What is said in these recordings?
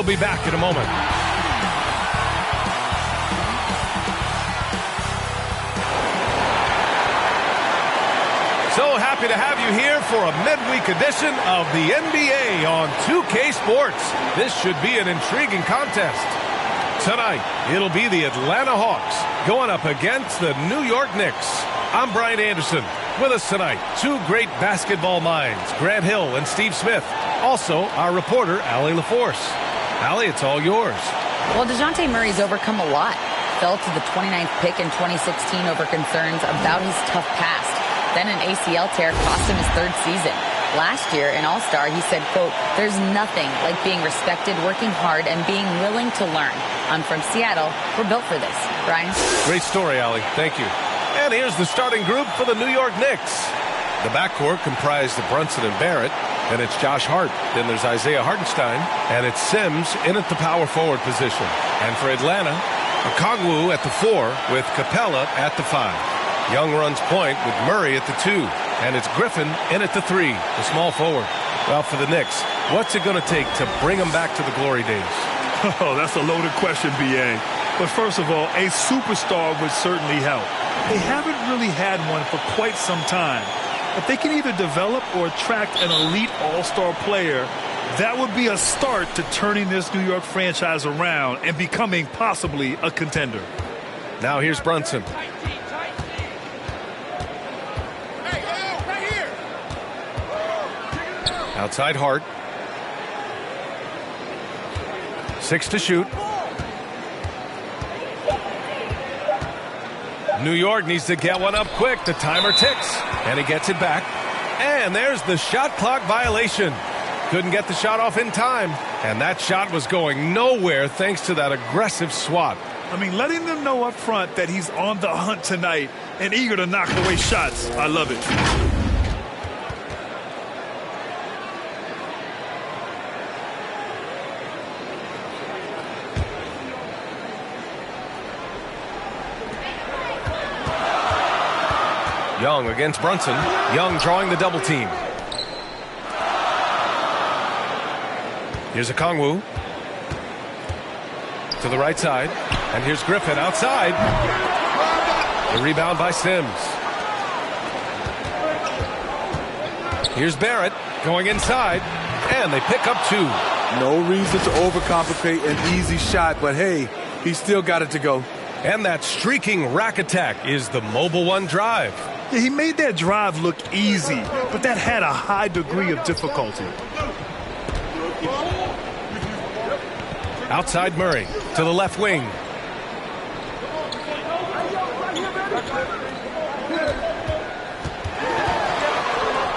We'll be back in a moment. So happy to have you here for a midweek edition of the NBA on 2K Sports. This should be an intriguing contest. Tonight, it'll be the Atlanta Hawks going up against the New York Knicks. I'm Brian Anderson. With us tonight, two great basketball minds, Grant Hill and Steve Smith. Also, our reporter, Allie LaForce. Allie, it's all yours. Well, DeJounte Murray's overcome a lot. Fell to the 29th pick in 2016 over concerns about his tough past. Then an ACL tear cost him his third season. Last year, in All-Star, he said, quote, "There's nothing like being respected, working hard, and being willing to learn. I'm from Seattle. We're built for this." Brian? Great story, Allie. Thank you. And here's the starting group for the New York Knicks. The backcourt comprised of Brunson and Barrett. Then it's Josh Hart. Then there's Isaiah Hartenstein. And it's Sims in at the power forward position. And for Atlanta, Okongwu at the 4 with Capella at the 5. Young runs point with Murray at the 2. And it's Griffin in at the 3, the small forward. Well, for the Knicks, what's it going to take to bring them back to the glory days? Oh, that's a loaded question, B.A. But first of all, a superstar would certainly help. They haven't really had one for quite some time. If they can either develop or attract an elite all-star player, that would be a start to turning this New York franchise around and becoming possibly a contender. Now here's Brunson. Outside Hart. 6 to shoot. New York needs to get one up quick. The timer ticks. And he gets it back. And there's the shot clock violation. Couldn't get the shot off in time. And that shot was going nowhere thanks to that aggressive swat. I mean, letting them know up front that he's on the hunt tonight and eager to knock away shots. I love it. Young against Brunson. Young drawing the double team. Here's Okongwu. To the right side. And here's Griffin outside. The rebound by Sims. Here's Barrett going inside. And they pick up 2. No reason to overcomplicate an easy shot, but hey, he still got it to go. And that streaking rack attack is the mobile one drive. Yeah, he made that drive look easy, but that had a high degree of difficulty. Outside Murray to the left wing.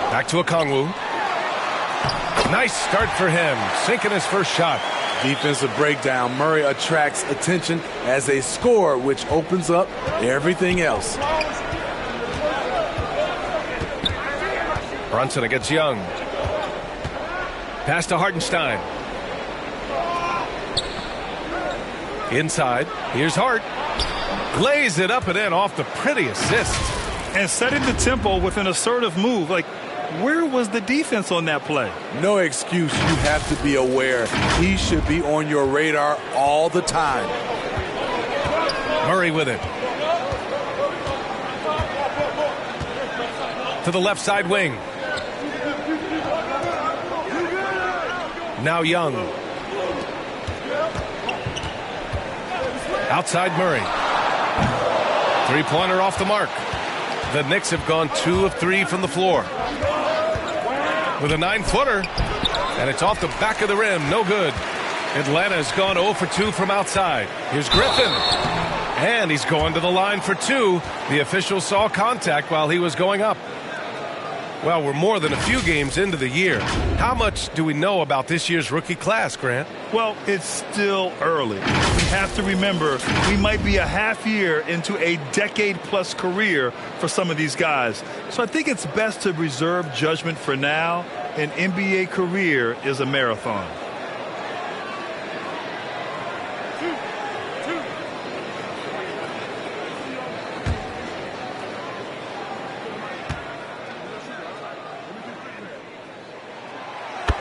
Back to Okongwu. Nice start for him, sinking his first shot. Defensive breakdown. Murray attracts attention as a scorer, which opens up everything else. Brunson against Young. Pass to Hartenstein. Inside. Here's Hart. Lays it up and in off the pretty assist. And setting the tempo with an assertive move. Like, where was the defense on that play? No excuse. You have to be aware. He should be on your radar all the time. Murray with it. To the left side wing. Now Young. Outside Murray. Three-pointer off the mark. The Knicks have gone 2 of 3 from the floor. With a 9-footer. And it's off the back of the rim. No good. Atlanta has gone 0 for 2 from outside. Here's Griffin. And he's going to the line for 2. The official saw contact while he was going up. Well, we're more than a few games into the year. How much do we know about this year's rookie class, Grant? Well, it's still early. We have to remember we might be a half year into a decade-plus career for some of these guys. So I think it's best to reserve judgment for now. An NBA career is a marathon.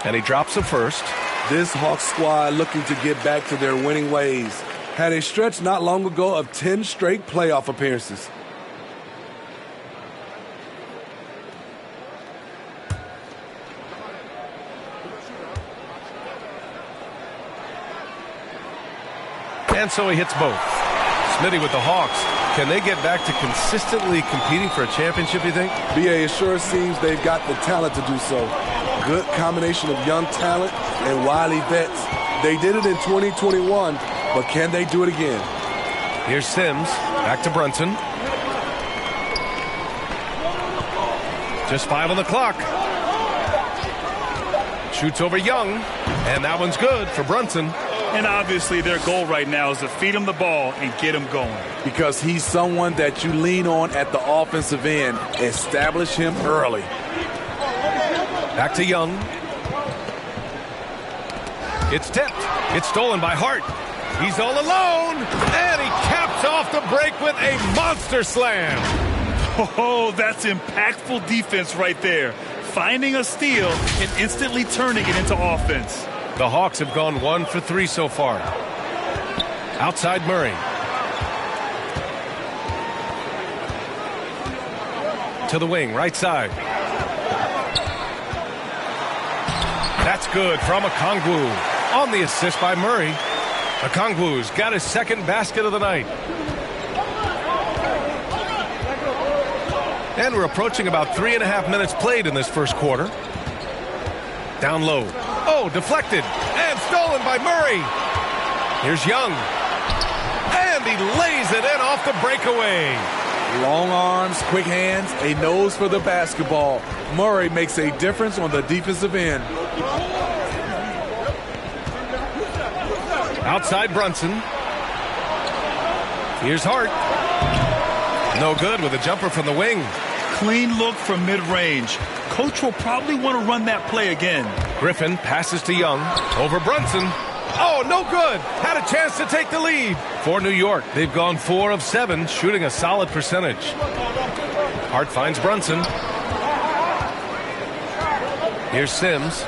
And he drops the first. This Hawks squad looking to get back to their winning ways. Had a stretch not long ago of 10 straight playoff appearances. And so he hits both. Smitty with the Hawks. Can they get back to consistently competing for a championship, you think? BA, it sure seems they've got the talent to do so. Good combination of young talent and wily vets. They did it in 2021, but can they do it again? Here's Sims. Back to Brunson. Just 5 on the clock. Shoots over Young. And that one's good for Brunson. And obviously their goal right now is to feed him the ball and get him going. Because he's someone that you lean on at the offensive end. Establish him early. Back to Young. It's tipped. It's stolen by Hart. He's all alone. And he caps off the break with a monster slam. Oh, that's impactful defense right there. Finding a steal and instantly turning it into offense. The Hawks have gone 1 for 3 so far. Outside Murray. To the wing, right side. That's good from Okongwu. On the assist by Murray. Okongwu's got his second basket of the night. And we're approaching about 3.5 minutes played in this first quarter. Down low. Oh, deflected. And stolen by Murray. Here's Young. And he lays it in off the breakaway. Long arms, quick hands, a nose for the basketball. Murray makes a difference on the defensive end. Outside Brunson. Here's Hart. No good with a jumper from the wing. Clean look from mid-range. Coach will probably want to run that play again. Griffin passes to Young. Over Brunson. Oh, no good. Had a chance to take the lead. For New York, they've gone 4 of 7, shooting a solid percentage. Hart finds Brunson. Here's Sims.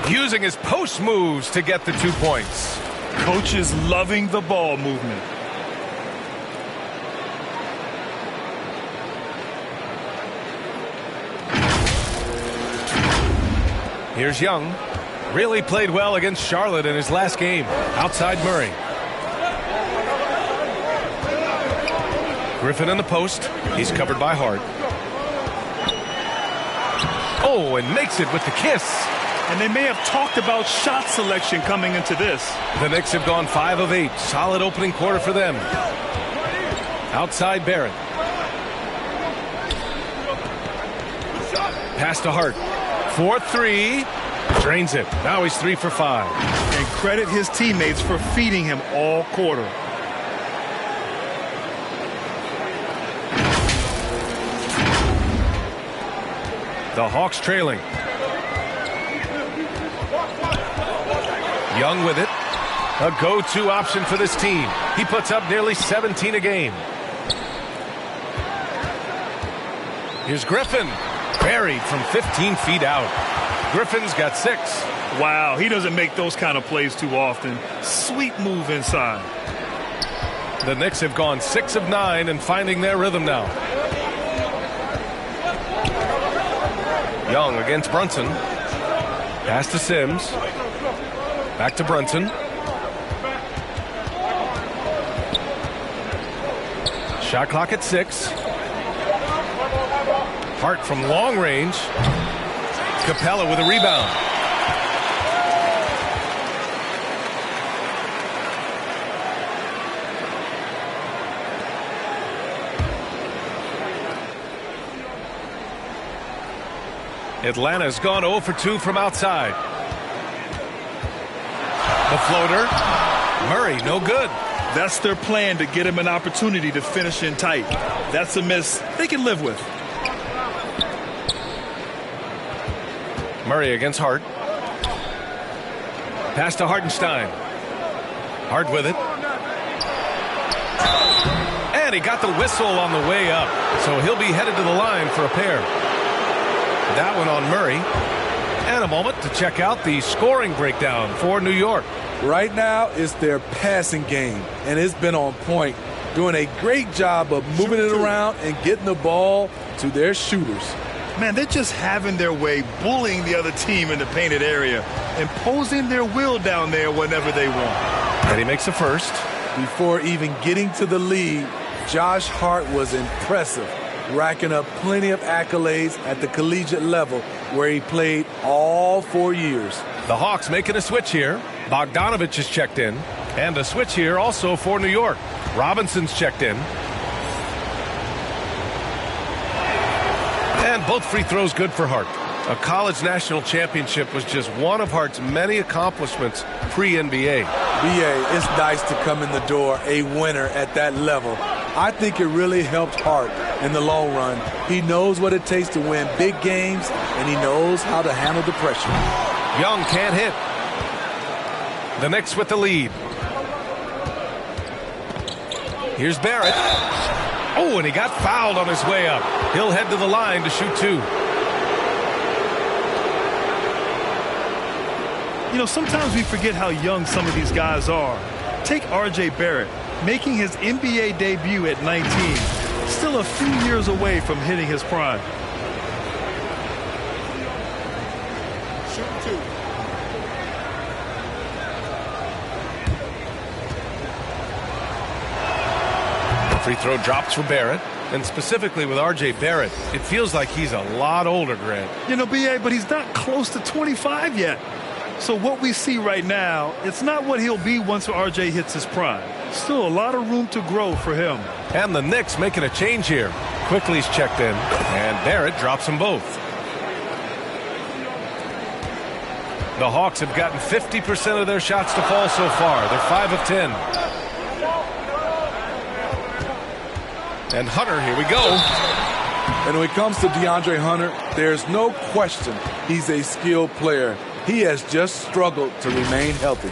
Using his post moves to get the 2 points. Coach is loving the ball movement. Here's Young. Really played well against Charlotte in his last game. Outside Murray. Griffin in the post. He's covered by Hart. Oh, and makes it with the kiss. And they may have talked about shot selection coming into this. The Knicks have gone 5 of 8. Solid opening quarter for them. Outside Barrett. Pass to Hart. 4-3. Drains it. Now he's 3 for 5. And credit his teammates for feeding him all quarter. The Hawks trailing. Young with it. A go-to option for this team. He puts up nearly 17 a game. Here's Griffin. Buried from 15 feet out. Griffin's got 6. Wow, he doesn't make those kind of plays too often. Sweet move inside. The Knicks have gone 6 of 9 and finding their rhythm now. Young against Brunson. Pass to Sims. Back to Brunson. Shot clock at 6. Hart from long range. Capella with a rebound. Atlanta's gone 0 for 2 from outside. The floater. Murray, no good. That's their plan, to get him an opportunity to finish in tight. That's a miss they can live with. Murray against Hart. Pass to Hartenstein. Hart with it. And he got the whistle on the way up. So he'll be headed to the line for a pair. That one on Murray. And a moment to check out the scoring breakdown for New York. Right now, it's their passing game, and it's been on point, doing a great job of moving it around and getting the ball to their shooters. Man, they're just having their way, bullying the other team in the painted area, imposing their will down there whenever they want. And he makes a first. Before even getting to the lead, Josh Hart was impressive, racking up plenty of accolades at the collegiate level where he played all 4 years. The Hawks making a switch here. Bogdanovich is checked in. And a switch here also for New York. Robinson's checked in. And both free throws good for Hart. A college national championship was just one of Hart's many accomplishments pre-NBA. BA, it's nice to come in the door a winner at that level. I think it really helped Hart in the long run. He knows what it takes to win big games, and he knows how to handle the pressure. Young can't hit. The Knicks with the lead. Here's Barrett. Oh, and he got fouled on his way up. He'll head to the line to shoot two. You know, sometimes we forget how young some of these guys are. Take R.J. Barrett, making his NBA debut at 19. Still a few years away from hitting his prime. Shoot two. Free throw drops for Barrett. And specifically with R.J. Barrett, it feels like he's a lot older, Grant. You know, B.A., but he's not close to 25 yet. So what we see right now, it's not what he'll be once R.J. hits his prime. Still a lot of room to grow for him. And the Knicks making a change here. Quickly's checked in, and Barrett drops them both. The Hawks have gotten 50% of their shots to fall so far. They're 5 of 10. And Hunter, here we go. And when it comes to DeAndre Hunter, there's no question he's a skilled player. He has just struggled to remain healthy.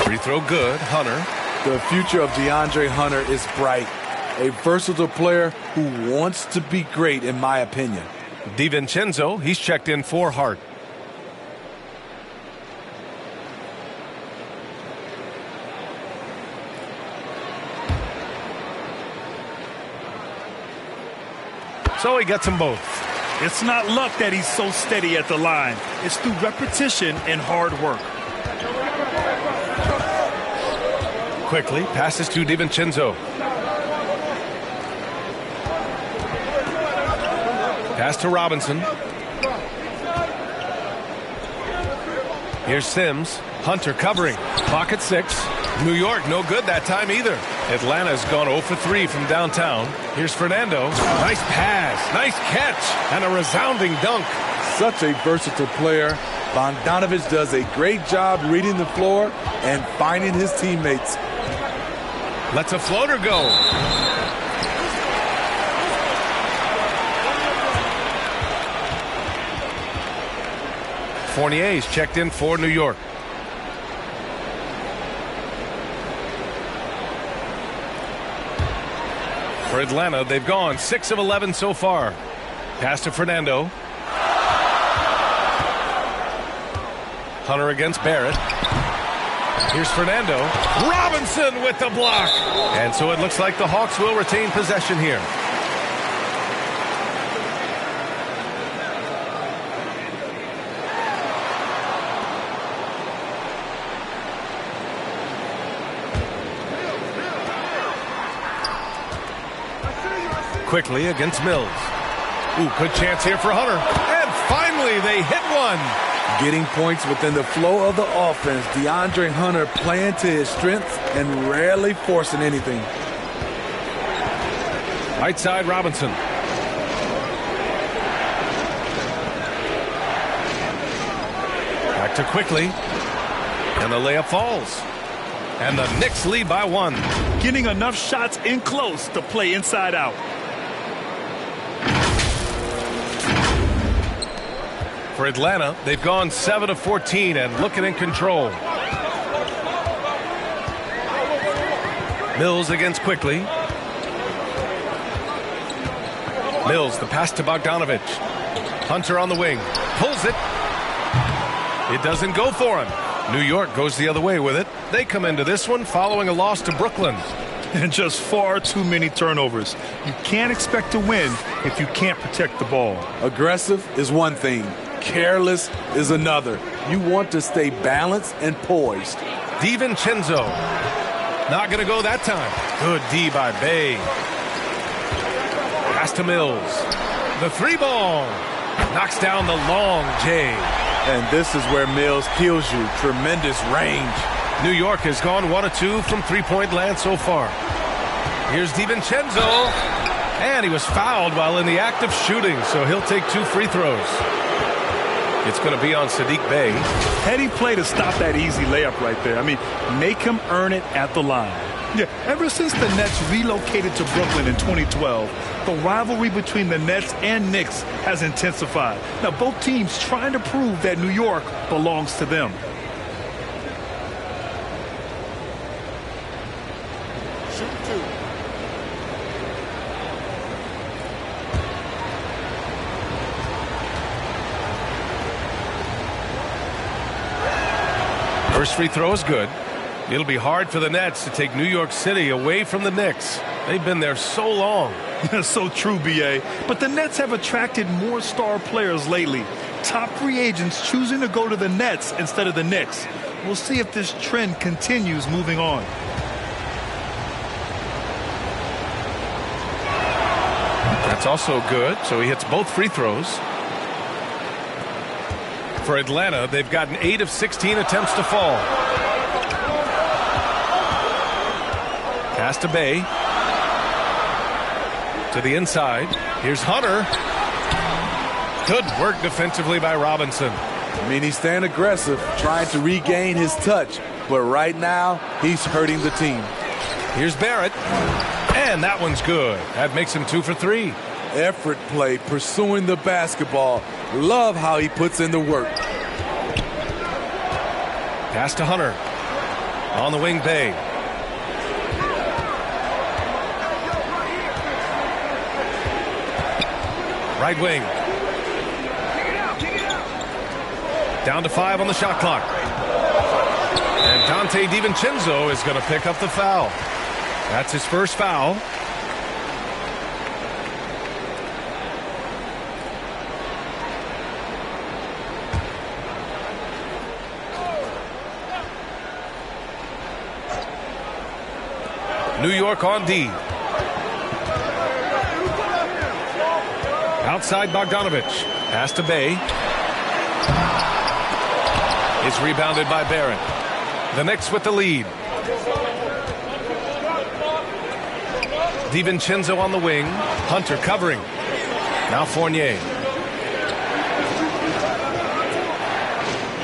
Free throw good, Hunter. The future of DeAndre Hunter is bright. A versatile player who wants to be great, in my opinion. DiVincenzo, he's checked in for Hart. So he gets them both. It's not luck that he's so steady at the line. It's through repetition and hard work. Quickly passes to DiVincenzo. Pass to Robinson. Here's Sims. Hunter covering. Clock at 6. New York no good that time either. Atlanta's gone 0 for 3 from downtown. Here's Fernando. Nice pass. Nice catch. And a resounding dunk. Such a versatile player. Bogdanovich does a great job reading the floor and finding his teammates. Lets a floater go. Fournier's checked in for New York. For Atlanta, they've gone 6 of 11 so far. Pass to Fernando. Hunter against Barrett. Here's Fernando. Robinson with the block. And so it looks like the Hawks will retain possession here. Quickly against Mills. Ooh, good chance here for Hunter. And finally quickly. They hit one. Getting points within the flow of the offense. DeAndre Hunter playing to his strengths and rarely forcing anything. Right side, Robinson. Back to quickly. And the layup falls. And the Knicks lead by 1. Getting enough shots in close to play inside out. For Atlanta, they've gone 7 of 14 and looking in control. Mills against quickly. Mills, the pass to Bogdanovich. Hunter on the wing. Pulls it. It doesn't go for him. New York goes the other way with it. They come into this one following a loss to Brooklyn. And just far too many turnovers. You can't expect to win if you can't protect the ball. Aggressive is one thing. Careless is another. You want to stay balanced and poised. DiVincenzo. Not going to go that time. Good D by Bay. Pass to Mills. The 3-ball. Knocks down the long J. And this is where Mills kills you. Tremendous range. New York has gone 1 of 2 from three-point land so far. Here's DiVincenzo. And he was fouled while in the act of shooting, so he'll take 2 free throws. It's going to be on Saddiq Bey. Heady play to stop that easy layup right there. I mean, make him earn it at the line. Yeah, ever since the Nets relocated to Brooklyn in 2012, the rivalry between the Nets and Knicks has intensified. Now, both teams trying to prove that New York belongs to them. First free throw is good. It'll be hard for the Nets to take New York City away from the Knicks. They've been there so long. So true, B.A. But the Nets have attracted more star players lately. Top free agents choosing to go to the Nets instead of the Knicks. We'll see if this trend continues moving on. That's also good, so he hits both free throws. For Atlanta, they've gotten 8 of 16 attempts to fall. Pass to Bey. To the inside. Here's Hunter. Good work defensively by Robinson. I mean, he's staying aggressive, trying to regain his touch. But right now, he's hurting the team. Here's Barrett. And that one's good. That makes him 2 for 3. Effort play, pursuing the basketball. Love how he puts in the work. Pass to Hunter. On the wing, Bey. Right wing. Down to 5 on the shot clock. And Dante DiVincenzo is going to pick up the foul. That's his first foul. New York on D. Outside Bogdanovich. Pass to Bey. It's rebounded by Barrett. The Knicks with the lead. DiVincenzo on the wing. Hunter covering. Now Fournier.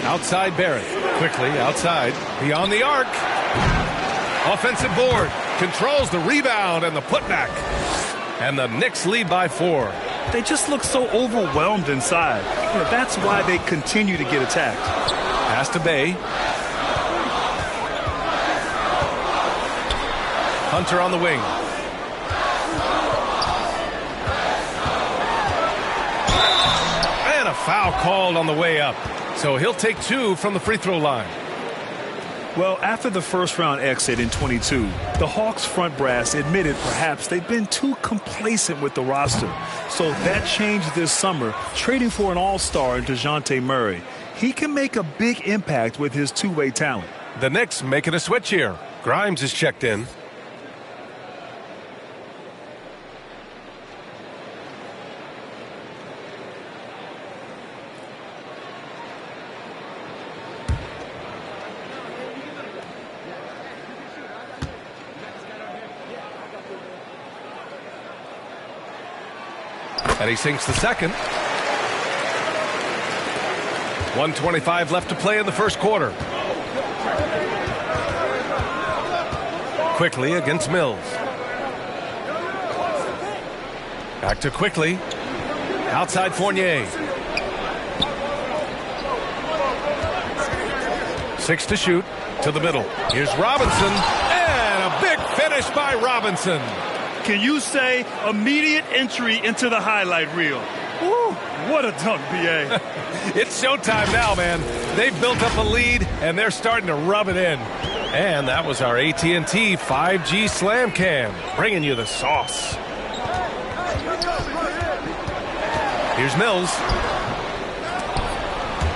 Outside Barrett. Quickly outside. Beyond the arc. Offensive board. Controls the rebound and the putback. And the Knicks lead by 4. They just look so overwhelmed inside. That's why they continue to get attacked. Pass to Bey. Hunter on the wing. And a foul called on the way up. So he'll take 2 from the free throw line. Well, after the first round exit in 22, the Hawks front brass admitted perhaps they've been too complacent with the roster. So that changed this summer, trading for an all-star in DeJounte Murray. He can make a big impact with his two-way talent. The Knicks making a switch here. Grimes is checked in. And he sinks the second. 1:25 left to play in the first quarter. Quickly against Mills. Back to Quickly. Outside Fournier. 6 to shoot. To the middle. Here's Robinson. And a big finish by Robinson. Can you say immediate entry into the highlight reel? Woo, what a dunk, B.A. It's showtime now, man. They've built up a lead, and they're starting to rub it in. And that was our AT&T 5G Slam Cam, bringing you the sauce. Here's Mills.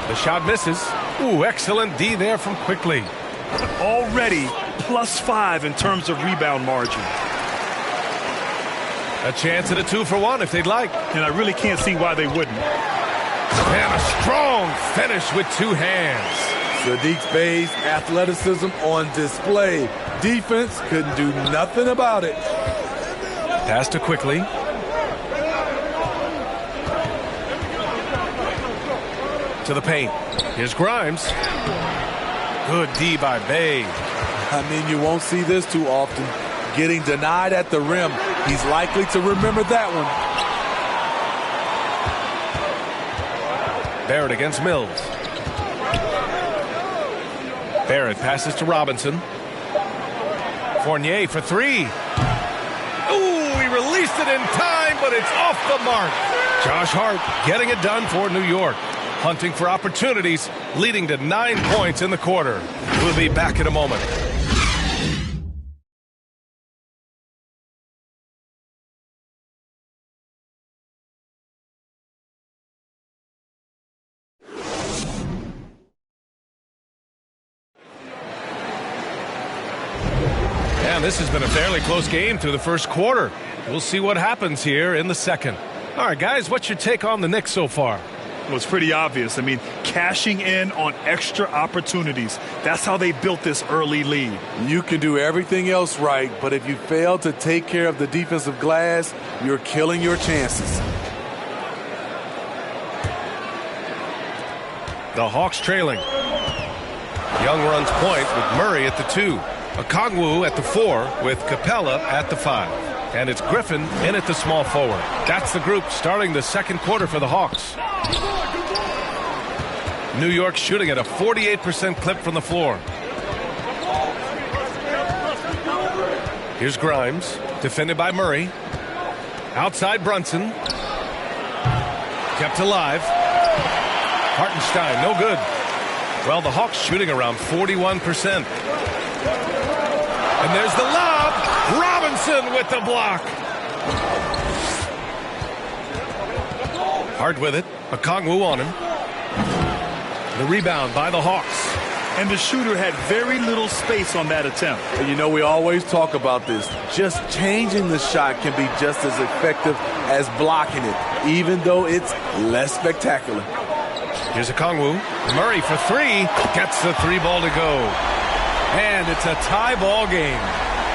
The shot misses. Ooh, excellent D there from Quickly. Already +5 in terms of rebound margin. A chance at a 2-for-1 if they'd like. And I really can't see why they wouldn't. And a strong finish with 2 hands. Sadiq Bey's athleticism on display. Defense couldn't do nothing about it. Pass to Quickly. To the paint. Here's Grimes. Good D by Bey. I mean, you won't see this too often. Getting denied at the rim. He's likely to remember that one. Barrett against Mills. Barrett passes to Robinson. Fournier for 3. Ooh, he released it in time, but it's off the mark. Josh Hart getting it done for New York. Hunting for opportunities, leading to 9 points in the quarter. We'll be back in a moment. And this has been a fairly close game through the first quarter. We'll see what happens here in the second. All right, guys, what's your take on the Knicks so far? Well, it's pretty obvious. I mean, cashing in on extra opportunities. That's how they built this early lead. You can do everything else right, but if you fail to take care of the defensive glass, you're killing your chances. The Hawks trailing. Young runs point with Murray at the 2. Okongwu at the 4 with Capella at the 5. And it's Griffin in at the small forward. That's the group starting the second quarter for the Hawks. New York shooting at a 48% clip from the floor. Here's Grimes, defended by Murray. Outside Brunson. Kept alive. Hartenstein, no good. Well, the Hawks shooting around 41%. And there's the lob. Robinson with the block. Hard with it. Okongwu on him. The rebound by the Hawks. And the shooter had very little space on that attempt. And you know, we always talk about this. Just changing the shot can be just as effective as blocking it, even though it's less spectacular. Here's Okongwu. Murray for 3. Gets the 3 ball to go. And it's a tie ball game.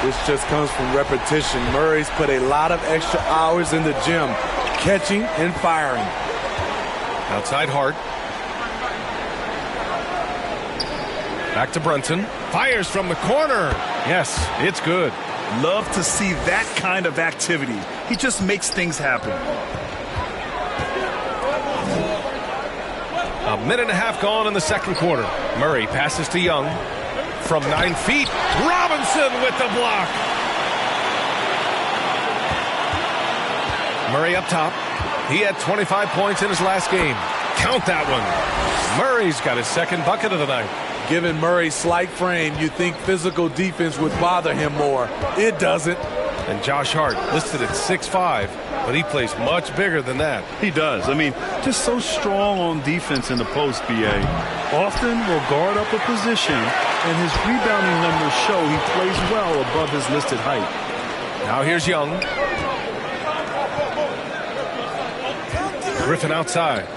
This just comes from repetition. Murray's put a lot of extra hours in the gym, catching and firing. Outside Hart. Back to Brunson. Fires from the corner. Yes, it's good. Love to see that kind of activity. He just makes things happen. A minute and a half gone in the second quarter. Murray passes to Young. From 9 feet, Robinson with the block. Murray up top. He had 25 points in his last game. Count that one. Murray's got his second bucket of the night. Given Murray's slight frame, you'd think physical defense would bother him more. It doesn't. And Josh Hart listed at 6'5", but he plays much bigger than that. He does. I mean, just so strong on defense in the post, B.A. Often will guard up a position, and his rebounding numbers show he plays well above his listed height. Now here's Young. Griffin outside.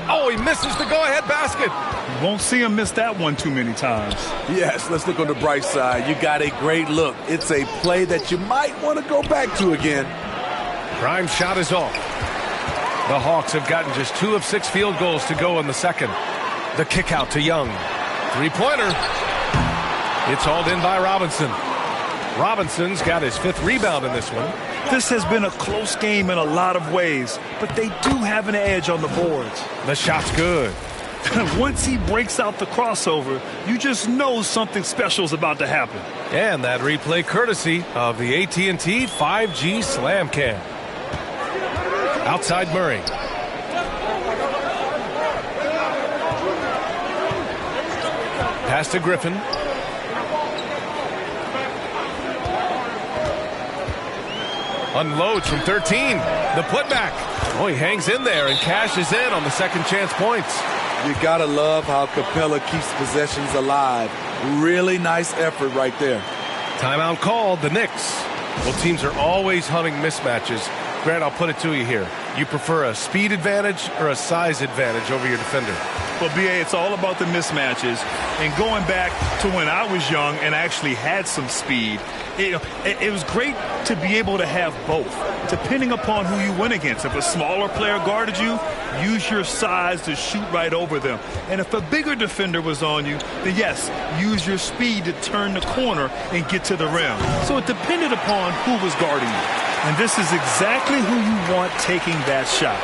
Oh, he misses the go-ahead basket. You won't see him miss that one too many times. Yes, let's look on the bright side. You got a great look. It's a play that you might want to go back to again. Prime shot is off. The Hawks have gotten just 2 of 6 field goals to go in the second. The kick out to Young. Three-pointer. It's hauled in by Robinson. Robinson's got his 5th rebound in this one. This has been a close game in a lot of ways, but they do have an edge on the boards. The shot's good. Once he breaks out the crossover, you just know something special is about to happen. And that replay courtesy of the AT&T 5G Slam Cam. Outside Murray. Pass to Griffin. Unloads from 13. The putback. Oh, he hangs in there and cashes in on the second chance points. You gotta love how Capella keeps possessions alive. Really nice effort right there. Timeout called, the Knicks. Well, teams are always hunting mismatches. Grant, I'll put it to you here. You prefer a speed advantage or a size advantage over your defender? Well, B.A., it's all about the mismatches. And going back to when I was young and actually had some speed, it was great to be able to have both, depending upon who you went against. If a smaller player guarded you, use your size to shoot right over them. And if a bigger defender was on you, then yes, use your speed to turn the corner and get to the rim. So it depended upon who was guarding you. And this is exactly who you want taking that shot.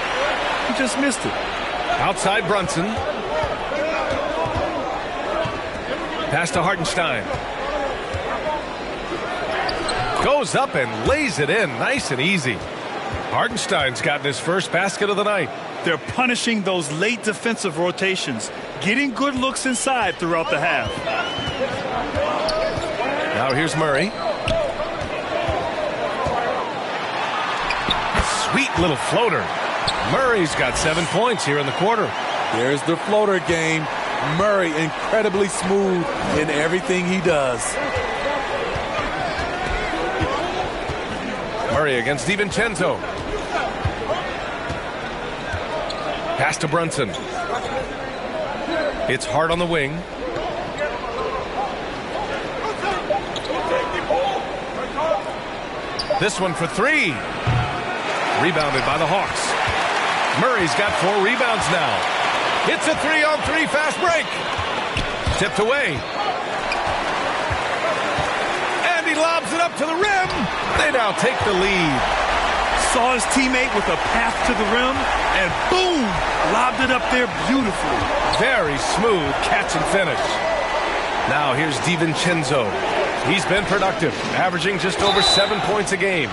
You just missed it. Outside Brunson. Pass to Hartenstein. Goes up and lays it in nice and easy. Hartenstein's gotten his first basket of the night. They're punishing those late defensive rotations, getting good looks inside throughout the half. Now here's Murray. Sweet little floater. Murray's got 7 points here in the quarter. There's the floater game. Murray incredibly smooth in everything he does. Murray against DiVincenzo. Pass to Brunson. It's Hart on the wing. This one for 3. Rebounded by the Hawks. Murray's got 4 rebounds now. It's a 3-on-3 fast break. Tipped away. And he lobs it up to the rim. They now take the lead. Saw his teammate with a path to the rim, and boom, lobbed it up there beautifully. Very smooth catch and finish. Now here's DiVincenzo. He's been productive, averaging just over 7 points a game.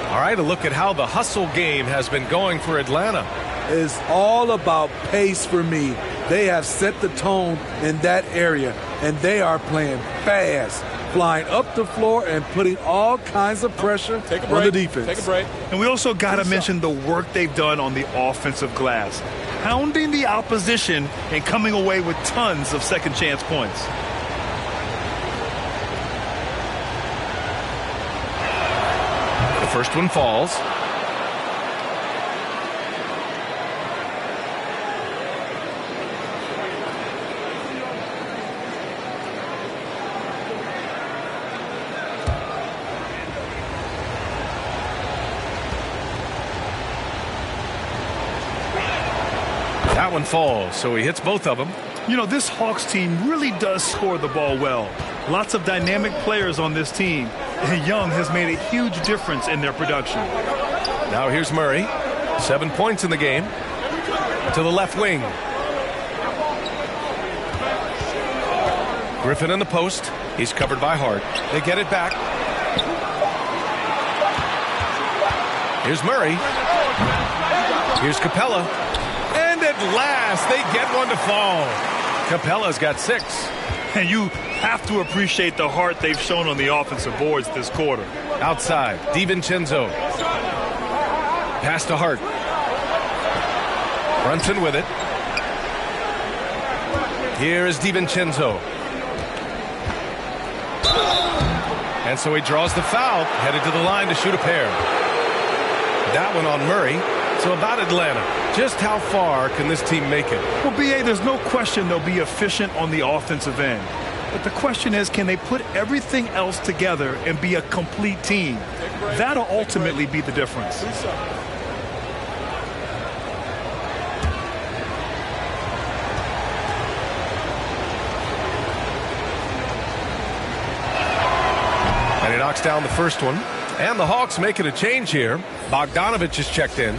All right, a look at how the hustle game has been going for Atlanta. It's all about pace for me. They have set the tone in that area, and they are playing fast, flying up the floor and putting all kinds of pressure on the defense. Take a break. And we also got to mention the work they've done on the offensive glass, pounding the opposition and coming away with tons of second chance points. The first one falls. That one falls, so he hits both of them. You know, this Hawks team really does score the ball well. Lots of dynamic players on this team, and Young has made a huge difference in their production. Now here's Murray. 7 points in the game. To the left wing. Griffin in the post. He's covered by Hart. They get it back. Here's Murray. Here's Capella. And at last, they get one to fall. Capella's got 6. And you have to appreciate the heart they've shown on the offensive boards this quarter. Outside, DiVincenzo. Pass to Hart. Brunson with it. Here is DiVincenzo. And so he draws the foul, headed to the line to shoot a pair. That one on Murray. So about Atlanta, just how far can this team make it? Well, B.A., there's no question they'll be efficient on the offensive end. But the question is, can they put everything else together and be a complete team? That'll ultimately be the difference. And he knocks down the first one. And the Hawks making a change here. Bogdanovich is checked in.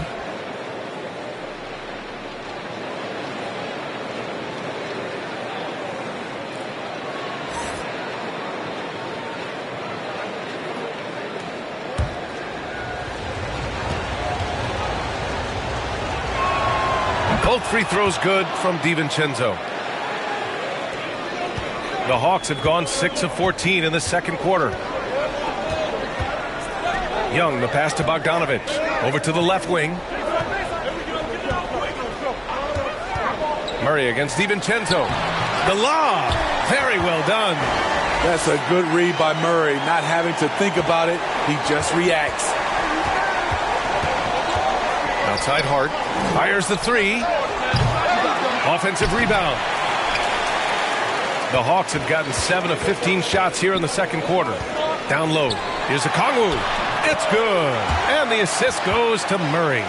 Both free throws good from DiVincenzo. The Hawks have gone 6 of 14 in the second quarter. Young, the pass to Bogdanovich. Over to the left wing. Murray against DiVincenzo. The lob. Very well done. That's a good read by Murray. Not having to think about it, he just reacts. Outside Hart. Fires the three. Offensive rebound. The Hawks have gotten 7 of 15 shots here in the second quarter. Down low. Here's Okongwu. It's good. And the assist goes to Murray.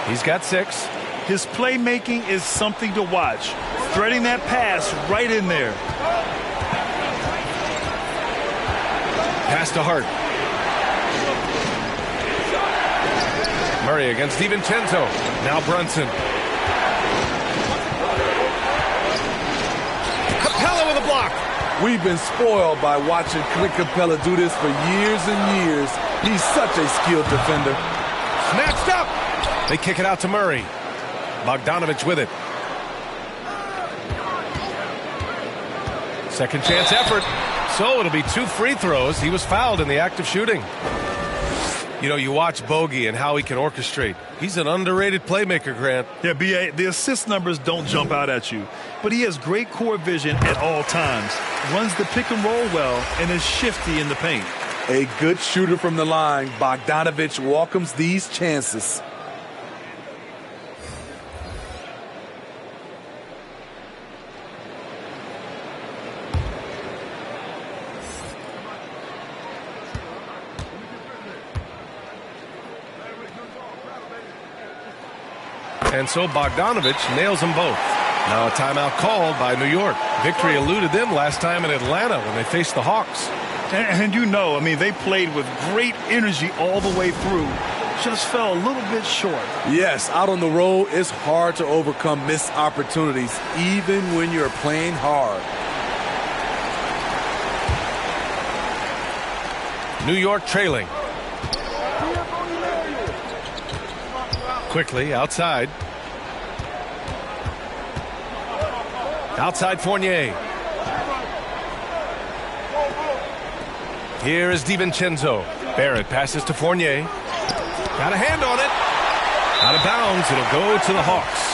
He's got 6. His playmaking is something to watch. Threading that pass right in there. Pass to Hart. Murray against DiVincenzo. Now Brunson. Capella with a block. We've been spoiled by watching Clint Capella do this for years and years. He's such a skilled defender. Snatched up. They kick it out to Murray. Bogdanovich with it. Second chance effort. So it'll be 2 free throws. He was fouled in the act of shooting. You know, you watch Bogey and how he can orchestrate. He's an underrated playmaker, Grant. Yeah, B.A., the assist numbers don't jump out at you. But he has great court vision at all times. Runs the pick and roll well and is shifty in the paint. A good shooter from the line. Bogdanovich welcomes these chances. And so Bogdanovich nails them both. Now a timeout called by New York. Victory eluded them last time in Atlanta when they faced the Hawks. And you know, I mean, they played with great energy all the way through. Just fell a little bit short. Yes, out on the road, it's hard to overcome missed opportunities, even when you're playing hard. New York trailing. Quickly outside. Outside Fournier. Here is DiVincenzo. Barrett passes to Fournier. Got a hand on it. Out of bounds. It'll go to the Hawks.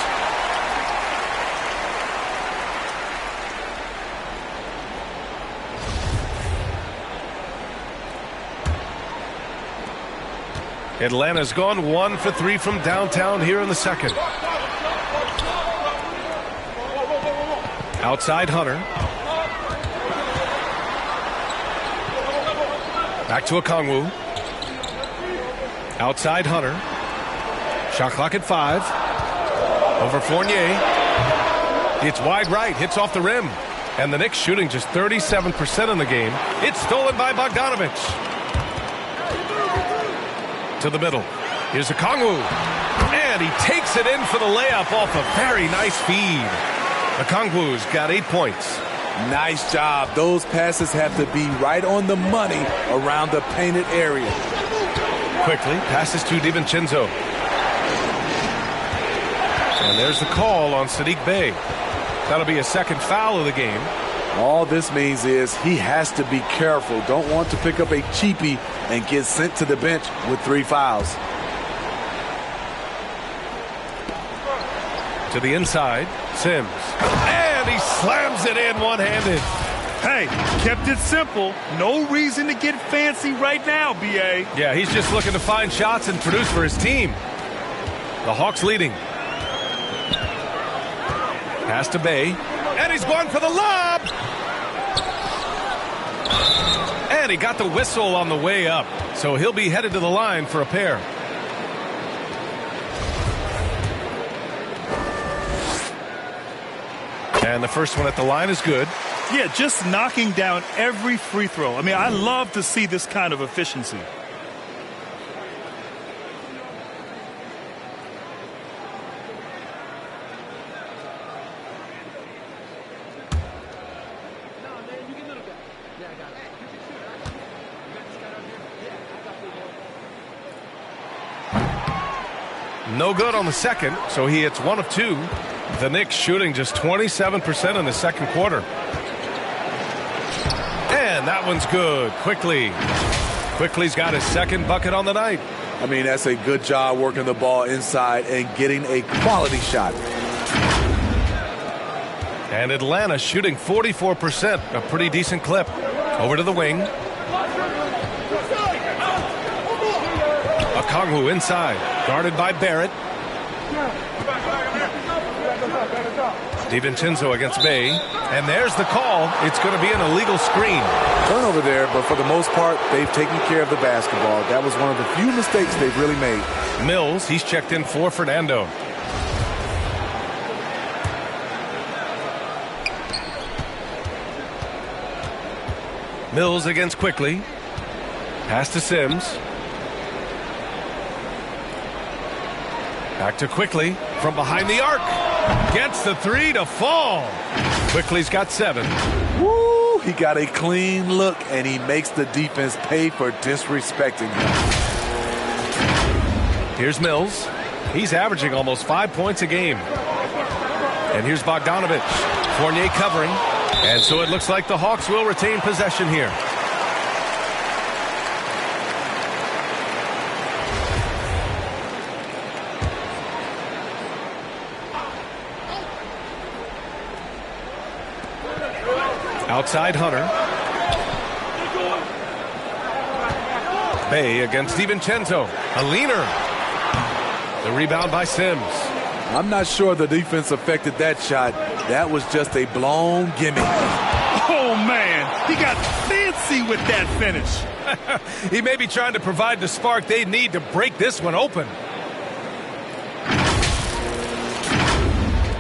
Atlanta's gone 1 for 3 from downtown here in the second. Outside Hunter. Back to Okongwu. Outside Hunter. Shot clock at 5. Over Fournier. It's wide right. Hits off the rim. And the Knicks shooting just 37% in the game. It's stolen by Bogdanovich. To the middle. Here's Okongwu. And he takes it in for the layup off a very nice feed. Okongwu's got 8 points. Nice job. Those passes have to be right on the money around the painted area. Quickly passes to DiVincenzo. And there's the call on Sadiq Bey. That'll be a second foul of the game. All this means is he has to be careful. Don't want to pick up a cheapie and get sent to the bench with 3 fouls. To the inside, Sims. And he slams it in one-handed. Hey, kept it simple. No reason to get fancy right now, B.A. Yeah, he's just looking to find shots and produce for his team. The Hawks leading. Pass to Bay. And he's going for the lob. And he got the whistle on the way up. So he'll be headed to the line for a pair. And the first one at the line is good. Yeah, just knocking down every free throw. I mean, I love to see this kind of efficiency. No good on the second, so he hits 1 of 2. The Knicks shooting just 27% in the second quarter. And that one's good. Quickly's got his second bucket on the night. I mean, that's a good job working the ball inside and getting a quality shot. And Atlanta shooting 44%, a pretty decent clip. Over to the wing. Okongwu inside, guarded by Barrett. DiVincenzo against Bay. And there's the call. It's going to be an illegal screen. Turnover there, but for the most part, they've taken care of the basketball. That was one of the few mistakes they've really made. Mills, he's checked in for Fernando. Mills against Quickly. Pass to Sims. Back to Quickly from behind the arc. Gets the 3 to fall. Quickly's got 7. Woo! He got a clean look, and he makes the defense pay for disrespecting him. Here's Mills. He's averaging almost 5 points a game. And here's Bogdanovich. Fournier covering. And so it looks like the Hawks will retain possession here. Outside Hunter. Bay against DiVincenzo. A leaner. The rebound by Sims. I'm not sure the defense affected that shot. That was just a blown gimme. Oh, man. He got fancy with that finish. He may be trying to provide the spark they need to break this one open.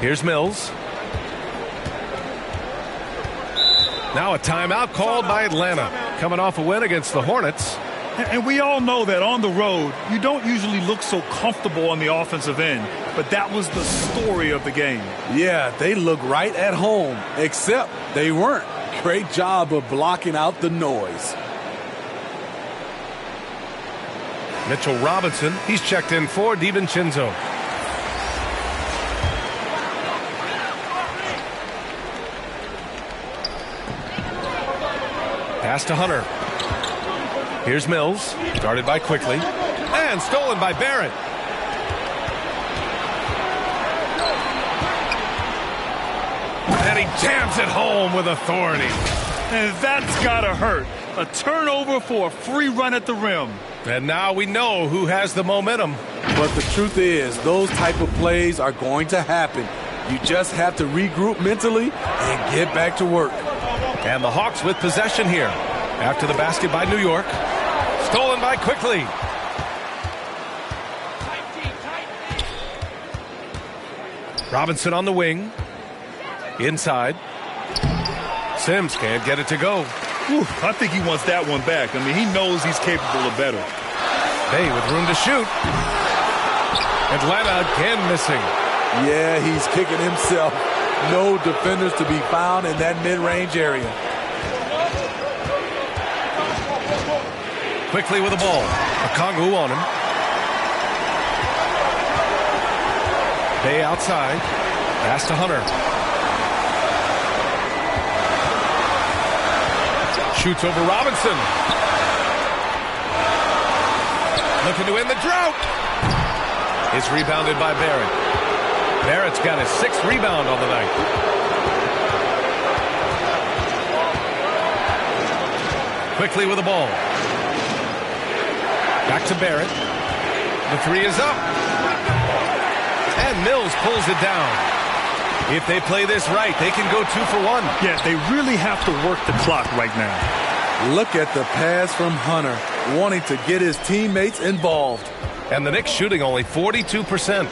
Here's Mills. Now a timeout called by Atlanta. Coming off a win against the Hornets. And we all know that on the road, you don't usually look so comfortable on the offensive end. But that was the story of the game. Yeah, they look right at home, except they weren't. Great job of blocking out the noise. Mitchell Robinson, he's checked in for DiVincenzo. Pass to Hunter. Here's Mills, guarded by Quickly, and stolen by Barrett. And he jams it home with authority. And that's gotta hurt. A turnover for a free run at the rim. And now we know who has the momentum. But the truth is, those type of plays are going to happen. You just have to regroup mentally and get back to work. And the Hawks with possession here. After the basket by New York. Stolen by Quickly. Robinson on the wing. Inside. Sims can't get it to go. Whew, I think he wants that one back. I mean, he knows he's capable of better. Bay with room to shoot. Atlanta again missing. Yeah, he's kicking himself. No defenders to be found in that mid-range area. Quickly with the ball. Okongwu on him. Bay outside. Pass to Hunter. Shoots over Robinson. Looking to win the drought. It's rebounded by Barrett. Barrett's got his 6th rebound on the night. Quickly with the ball. Back to Barrett. The 3 is up. And Mills pulls it down. If they play this right, they can go 2 for 1. Yeah, they really have to work the clock right now. Look at the pass from Hunter, wanting to get his teammates involved. And the Knicks shooting only 42%.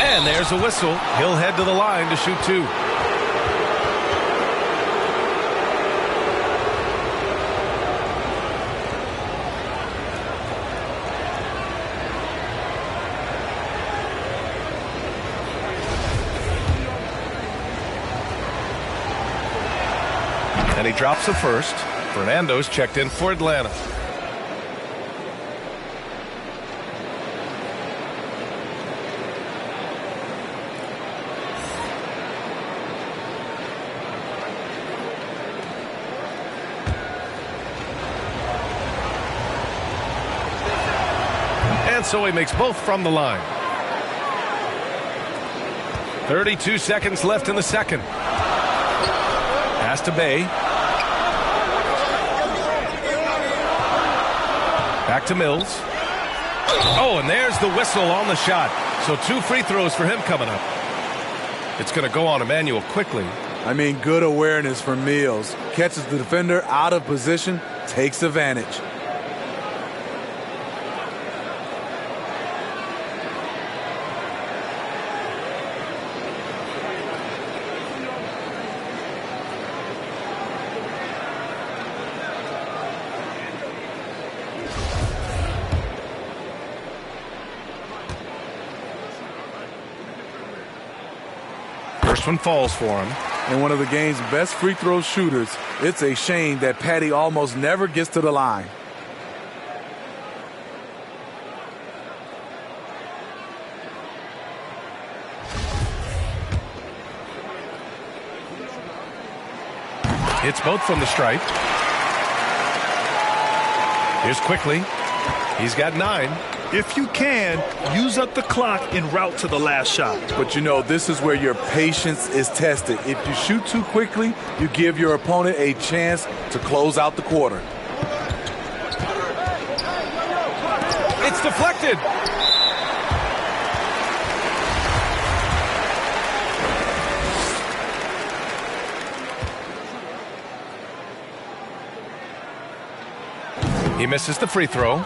And there's a whistle. He'll head to the line to shoot 2. And he drops the first. Fernando's checked in for Atlanta. And so he makes both from the line. 32 seconds left in the second. Pass to Bay. Back to Mills. Oh, and there's the whistle on the shot. So 2 free throws for him coming up. It's going to go on Emmanuel quickly. I mean, good awareness from Mills. Catches the defender out of position, takes advantage. First one falls for him. And one of the game's best free throw shooters. It's a shame that Patty almost never gets to the line. Hits both from the stripe. Here's quickly. He's got 9. If you can, use up the clock en route to the last shot. But you know, this is where your patience is tested. If you shoot too quickly, you give your opponent a chance to close out the quarter. It's deflected. He misses the free throw.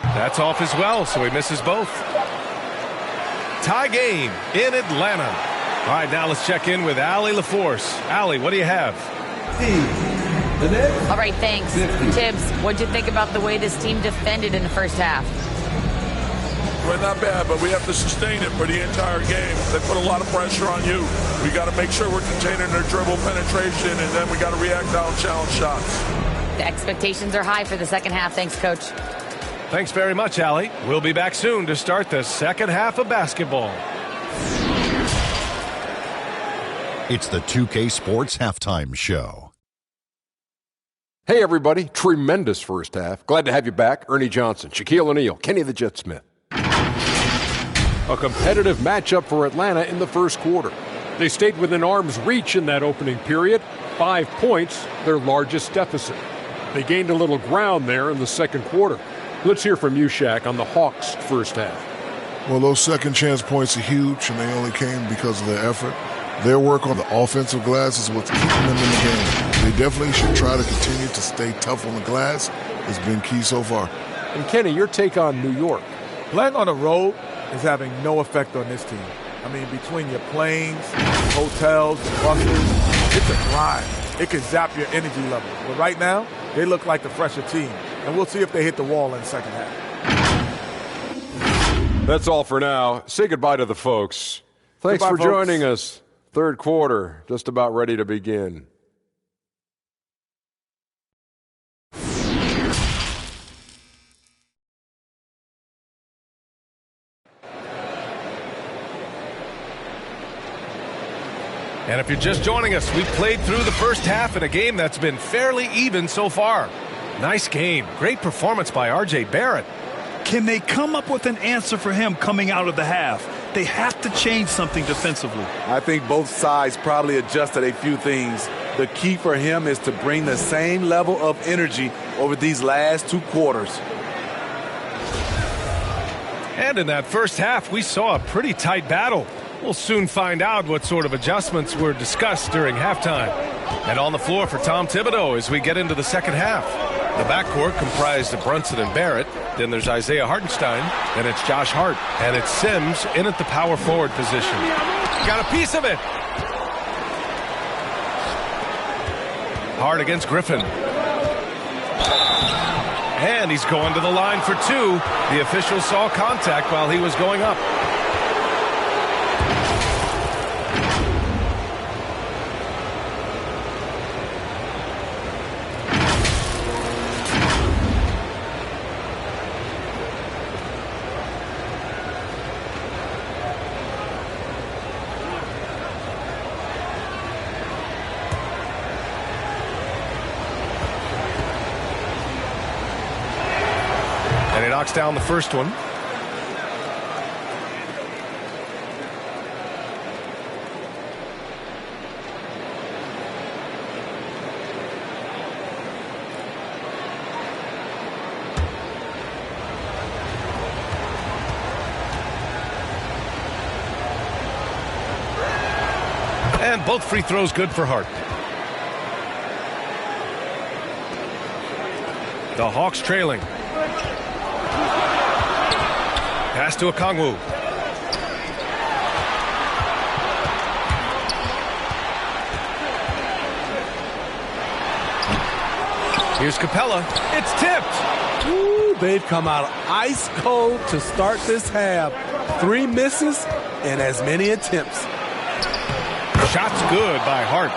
That's off as well, so he misses both. Tie game in Atlanta. All right, now let's check in with Allie LaForce. Allie, what do you have? All right, thanks. Tibbs, what'd you think about the way this team defended in the first half? Well, not bad, but we have to sustain it for the entire game. They put a lot of pressure on you. We got to make sure we're containing their dribble penetration, and then we got to react down challenge shots. The expectations are high for the second half. Thanks, Coach. Thanks very much, Allie. We'll be back soon to start the second half of basketball. It's the 2K Sports Halftime Show. Hey, everybody. Tremendous first half. Glad to have you back. Ernie Johnson, Shaquille O'Neal, Kenny the Jet Smith. A competitive matchup for Atlanta in the first quarter. They stayed within arm's reach in that opening period. 5 points, their largest deficit. They gained a little ground there in the second quarter. Let's hear from you, Shaq, on the Hawks' first half. Well, those second chance points are huge, and they only came because of their effort. Their work on the offensive glass is what's keeping them in the game. They definitely should try to continue to stay tough on the glass. It's been key so far. And Kenny, your take on New York. Playing on the road is having no effect on this team. I mean, between your planes, hotels, and buses, it's a grind. It can zap your energy level. But right now, they look like the fresher team. And we'll see if they hit the wall in the second half. That's all for now. Say goodbye to the folks. Thanks Goodbye, for joining us. Third quarter, just about ready to begin. And if you're just joining us, we've played through the first half in a game that's been fairly even so far. Nice game. Great performance by R.J. Barrett. Can they come up with an answer for him coming out of the half? They have to change something defensively. I think both sides probably adjusted a few things. The key for him is to bring the same level of energy over these last 2 quarters. And in that first half, we saw a pretty tight battle. We'll soon find out what sort of adjustments were discussed during halftime. And on the floor for Tom Thibodeau as we get into the second half. The backcourt comprised of Brunson and Barrett. Then there's Isaiah Hartenstein. Then it's Josh Hart. And it's Sims in at the power forward position. Got a piece of it. Hart against Griffin. And he's going to the line for 2. The official saw contact while he was going up. Knocks down the first one. And both free throws good for Hart. The Hawks trailing. Pass to Okongwu. Here's Capella. It's tipped. Ooh, they've come out ice cold to start this half. 3 misses and as many attempts. Shot's good by Hart.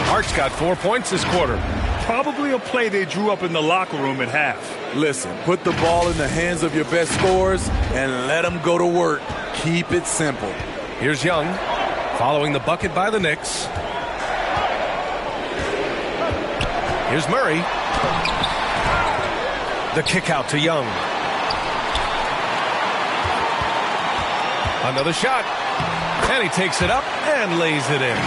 Hart's got 4 points this quarter. Probably a play they drew up in the locker room at half. Listen, put the ball in the hands of your best scorers and let them go to work. Keep it simple. Here's Young, following the bucket by the Knicks. Here's Murray. The kick out to Young. Another shot. And he takes it up and lays it in.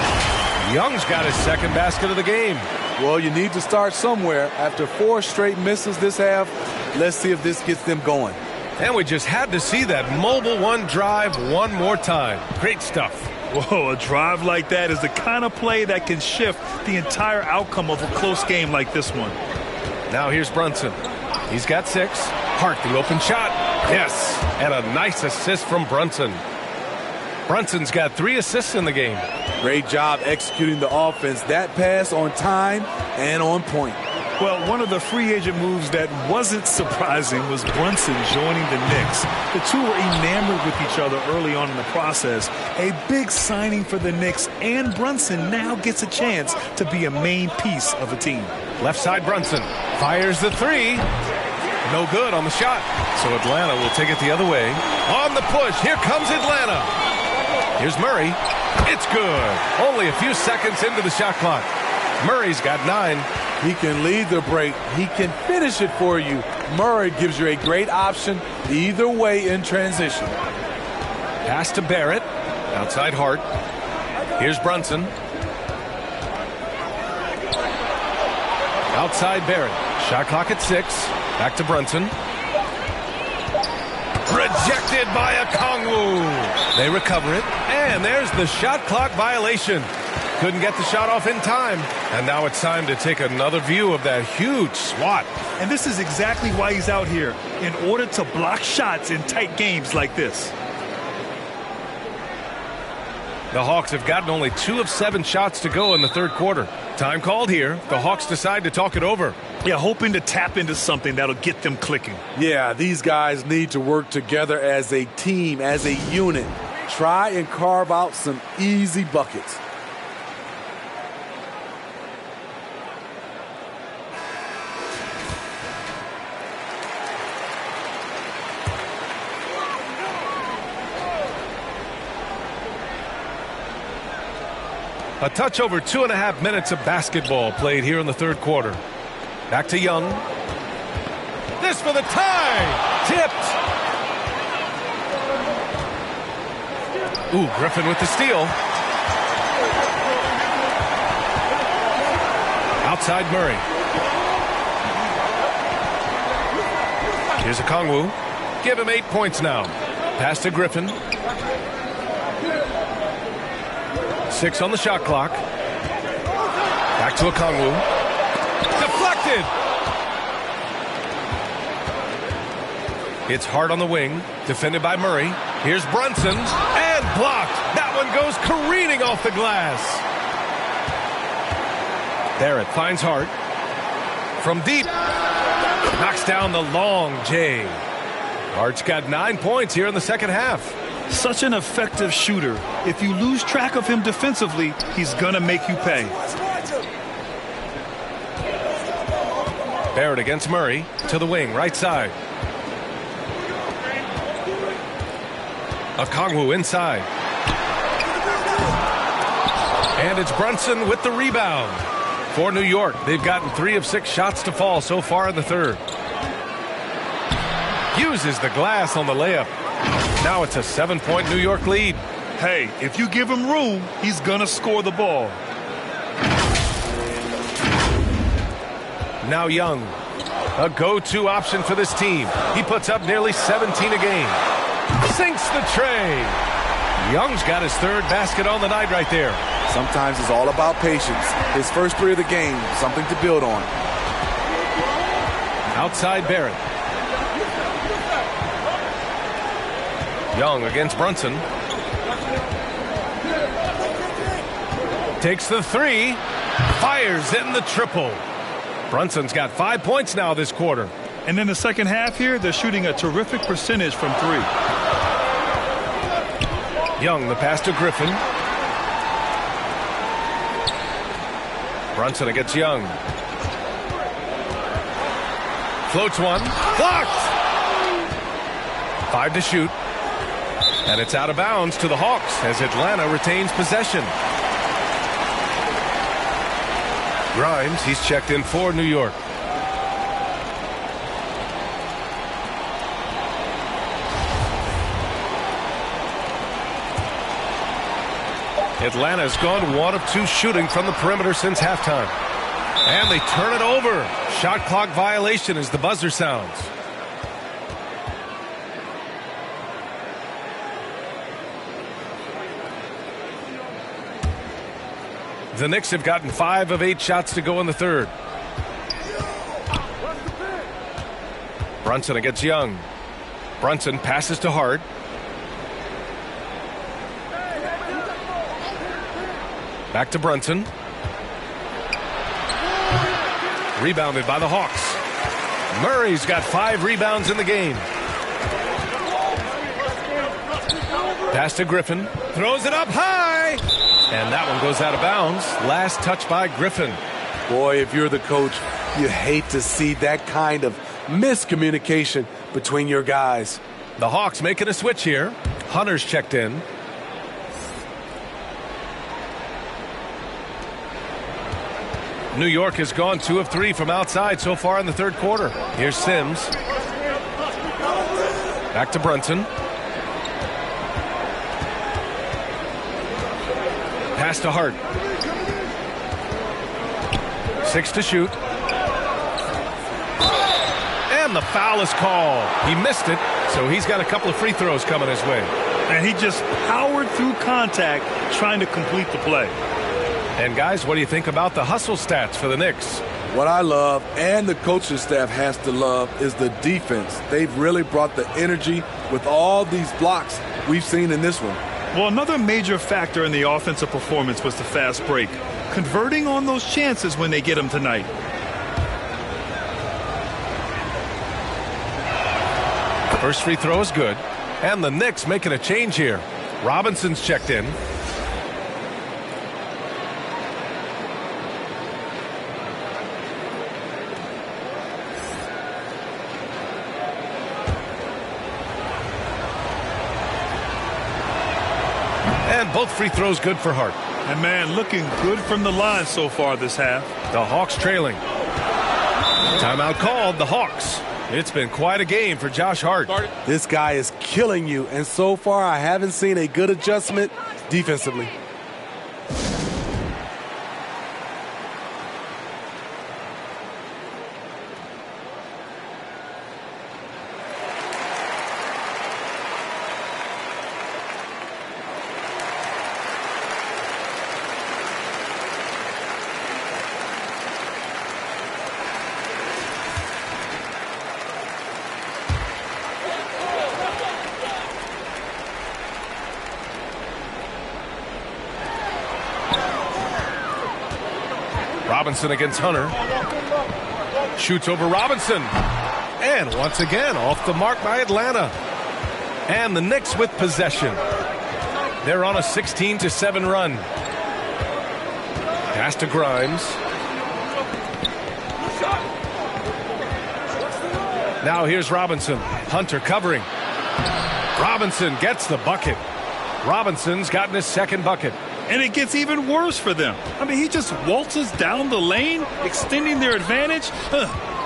Young's got his second basket of the game. Well, you need to start somewhere. After 4 straight misses this half, let's see if this gets them going. And we just had to see that mobile one drive one more time. Great stuff. Whoa, a drive like that is the kind of play that can shift the entire outcome of a close game like this one. Now here's Brunson. He's got 6. Hart, the open shot. Yes, and a nice assist from Brunson. Brunson's got 3 assists in the game. Great job executing the offense. That pass on time and on point. Well, one of the free agent moves that wasn't surprising was Brunson joining the Knicks. The two were enamored with each other early on in the process. A big signing for the Knicks, and Brunson now gets a chance to be a main piece of a team. Left side Brunson fires the 3. No good on the shot. So Atlanta will take it the other way. On the push, here comes Atlanta. Here's Murray. It's good. Only a few seconds into the shot clock. Murray's got 9. He can lead the break. He can finish it for you. Murray gives you a great option either way in transition. Pass to Barrett. Outside Hart. Here's Brunson. Outside Barrett. Shot clock at 6. Back to Brunson. Rejected by Okongwu. They recover it. And there's the shot clock violation. Couldn't get the shot off in time. And now it's time to take another view of that huge swat. And this is exactly why he's out here, in order to block shots in tight games like this. The Hawks have gotten only 2 of 7 shots to go in the third quarter. Time called here. The Hawks decide to talk it over. Yeah, hoping to tap into something that'll get them clicking. Yeah, these guys need to work together as a team, as a unit. Try and carve out some easy buckets. A touch over 2.5 minutes of basketball played here in the third quarter. Back to Young. This for the tie. Tipped. Ooh, Griffin with the steal. Outside Murray. Here's a Kongwu. Give him 8 points now. Pass to Griffin. 6 on the shot clock. Back to a Kongwu. Deflected. It's Hart on the wing. Defended by Murray. Here's Brunson. And blocked. That one goes careening off the glass. Barrett finds Hart. From deep. Knocks down the long J. Hart's got 9 points here in the second half. Such an effective shooter. If you lose track of him defensively, he's going to make you pay. Barrett against Murray. To the wing, right side. Okongwu inside. And it's Brunson with the rebound. For New York, they've gotten 3 of 6 shots to fall so far in the third. Uses the glass on the layup. Now it's a 7-point New York lead. Hey, if you give him room, he's going to score the ball. Now Young, a go-to option for this team. He puts up nearly 17 a game. Sinks the tray. Young's got his 3rd basket on the night right there. Sometimes it's all about patience. His first 3 of the game, something to build on. Outside Barrett. Young against Brunson. Takes the 3. Fires in the triple. Brunson's got 5 points now this quarter. And in the second half here, they're shooting a terrific percentage from 3. Young, the pass to Griffin. Brunson against Young. Floats one. Blocked! 5 to shoot. And it's out of bounds to the Hawks as Atlanta retains possession. Grimes, he's checked in for New York. Atlanta's gone 1 of 2 shooting from the perimeter since halftime. And they turn it over. Shot clock violation as the buzzer sounds. The Knicks have gotten 5 of 8 shots to go in the third. Brunson against Young. Brunson passes to Hart. Back to Brunson. Rebounded by the Hawks. Murray's got 5 rebounds in the game. Pass to Griffin. Throws it up high. And that one goes out of bounds. Last touch by Griffin. Boy, if you're the coach, you hate to see that kind of miscommunication between your guys. The Hawks making a switch here. Hunter's checked in. New York has gone 2 of 3 from outside so far in the third quarter. Here's Sims. Back to Brunson. Pass to Hart. 6 to shoot. And the foul is called. He missed it, so he's got a couple of free throws coming his way. And he just powered through contact trying to complete the play. And guys, what do you think about the hustle stats for the Knicks? What I love, and the coaching staff has to love, is the defense. They've really brought the energy with all these blocks we've seen in this one. Well, another major factor in the offensive performance was the fast break. Converting on those chances when they get them tonight. First free throw is good. And the Knicks making a change here. Robinson's checked in. And both free throws good for Hart. And man, looking good from the line so far this half. The Hawks trailing. Timeout called. The Hawks It's been quite a game for Josh Hart. This guy is killing you, and so far I haven't seen a good adjustment defensively. Robinson against Hunter. Shoots over Robinson. And once again, off the mark by Atlanta. And the Knicks with possession. They're on a 16-7 run. Pass to Grimes. Now here's Robinson. Hunter covering. Robinson gets the bucket. Robinson's gotten his second bucket. And it gets even worse for them. I mean, he just waltzes down the lane, extending their advantage.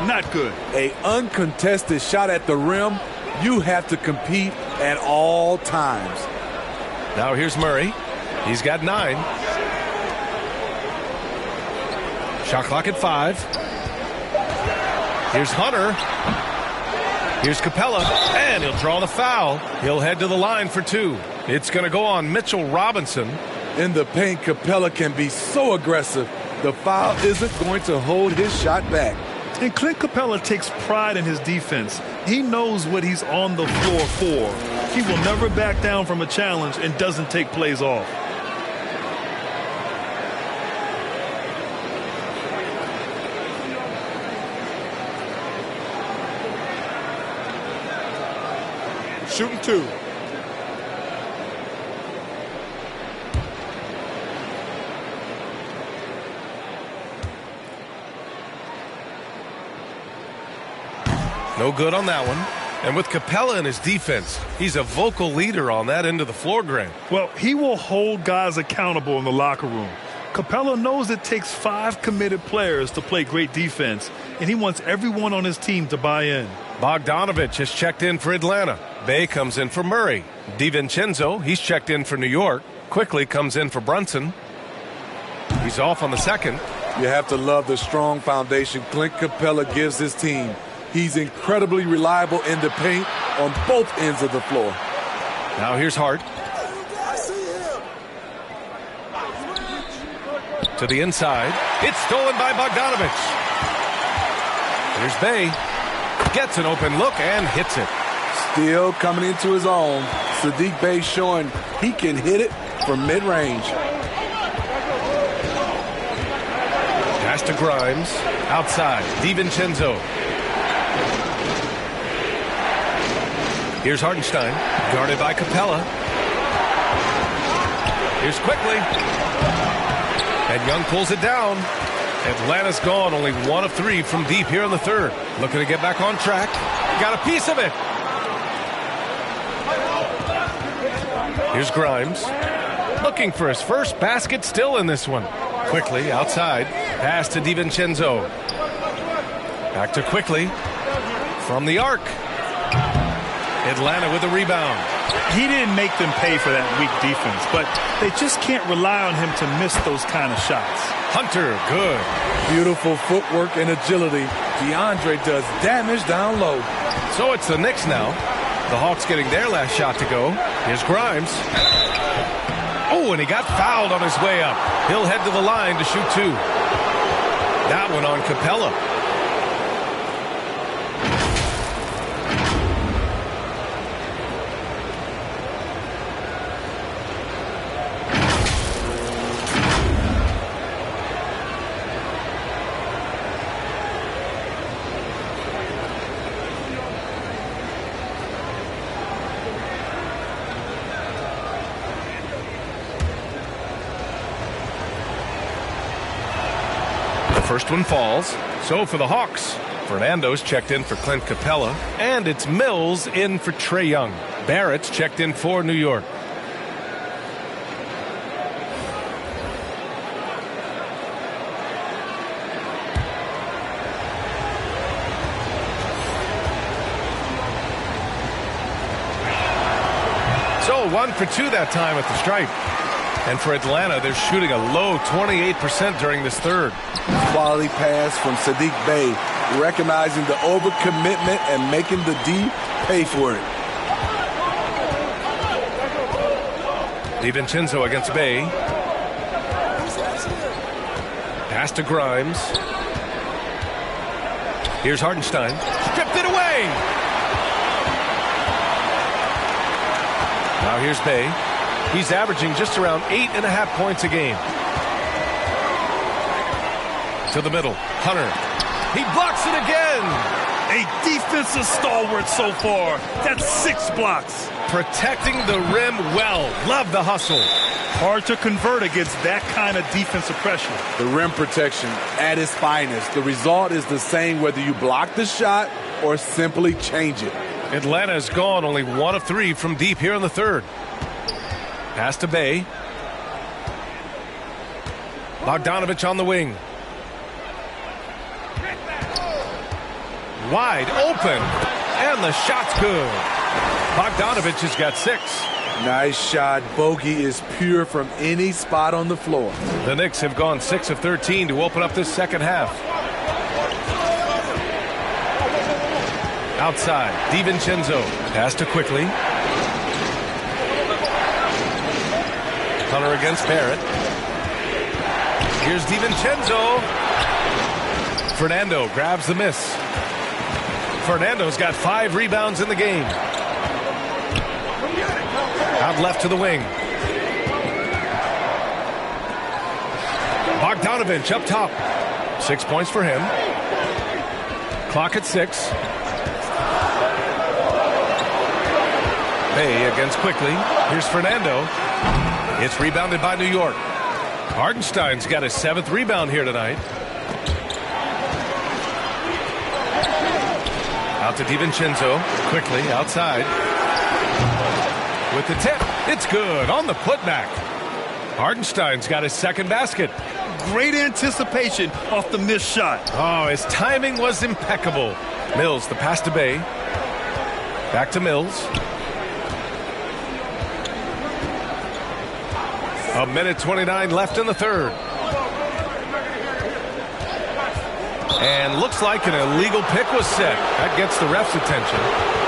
Not good. An uncontested shot at the rim. You have to compete at all times. Now here's Murray. He's got 9. Shot clock at 5. Here's Hunter. Here's Capella. And he'll draw the foul. He'll head to the line for 2. It's going to go on Mitchell Robinson. In the paint, Capella can be so aggressive. The foul isn't going to hold his shot back. And Clint Capella takes pride in his defense. He knows what he's on the floor for. He will never back down from a challenge and doesn't take plays off. Shooting 2. No good on that one. And with Capella in his defense, he's a vocal leader on that end of the floor, Grant. Well, he will hold guys accountable in the locker room. Capella knows it takes 5 committed players to play great defense, and he wants everyone on his team to buy in. Bogdanovich has checked in for Atlanta. Bay comes in for Murray. DiVincenzo, he's checked in for New York. Quickly comes in for Brunson. He's off on the second. You have to love the strong foundation Clint Capella gives his team. He's incredibly reliable in the paint on both ends of the floor. Now here's Hart. To the inside. It's stolen by Bogdanovich. Here's Bay. Gets an open look and hits it. Still coming into his own. Saddiq Bey showing he can hit it from mid-range. Pass to Grimes. Outside. DiVincenzo. Here's Hartenstein, guarded by Capella. Here's Quickly. And Young pulls it down. Atlanta's gone only 1 of 3 from deep here in the third. Looking to get back on track. Got a piece of it. Here's Grimes. Looking for his first basket still in this one. Quickly outside. Pass to DiVincenzo. Back to Quickly. From the arc. Atlanta with a rebound. He didn't make them pay for that weak defense, but they just can't rely on him to miss those kind of shots. Hunter, good. Beautiful footwork and agility. DeAndre does damage down low. So it's the Knicks now. The Hawks getting their last shot to go. Here's Grimes. Oh, and he got fouled on his way up. He'll head to the line to shoot 2. That one on Capella. First one falls. So for the Hawks, Fernando's checked in for Clint Capella, and it's Mills in for Trae Young. Barrett's checked in for New York. Chicago 1 for 2 that time at the stripe. And for Atlanta, they're shooting a low 28% during this third. Quality pass from Sadiq Bey, recognizing the overcommitment and making the D pay for it. DiVincenzo against Bey. Pass to Grimes. Here's Hartenstein. Stripped it away. Now here's Bey. He's averaging just around 8.5 points a game. To the middle. Hunter. He blocks it again. A defensive stalwart so far. That's 6 blocks. Protecting the rim well. Love the hustle. Hard to convert against that kind of defensive pressure. The rim protection at its finest. The result is the same whether you block the shot or simply change it. Atlanta's gone only 1 of 3 from deep here in the third. Pass to Bey. Bogdanovich on the wing. Wide open. And the shot's good. Bogdanovich has got 6. Nice shot. Bogey is pure from any spot on the floor. The Knicks have gone 6 of 13 to open up this second half. Outside, DiVincenzo. Pass to Quickly. Hunter against Barrett. Here's DiVincenzo. Fernando grabs the miss. Fernando's got 5 rebounds in the game. Out left to the wing. Bogdanovich up top. 6 points for him. Clock at 6. Bey against Quickly. Here's Fernando. It's rebounded by New York. Hartenstein's got his 7th rebound here tonight. Out to DiVincenzo. Quickly outside. With the tip. It's good on the putback. Hartenstein's got his 2nd basket. Great anticipation off the missed shot. Oh, his timing was impeccable. Mills, the pass to Bey. Back to Mills. A minute 29 left in the third. And looks like an illegal pick was set. That gets the ref's attention.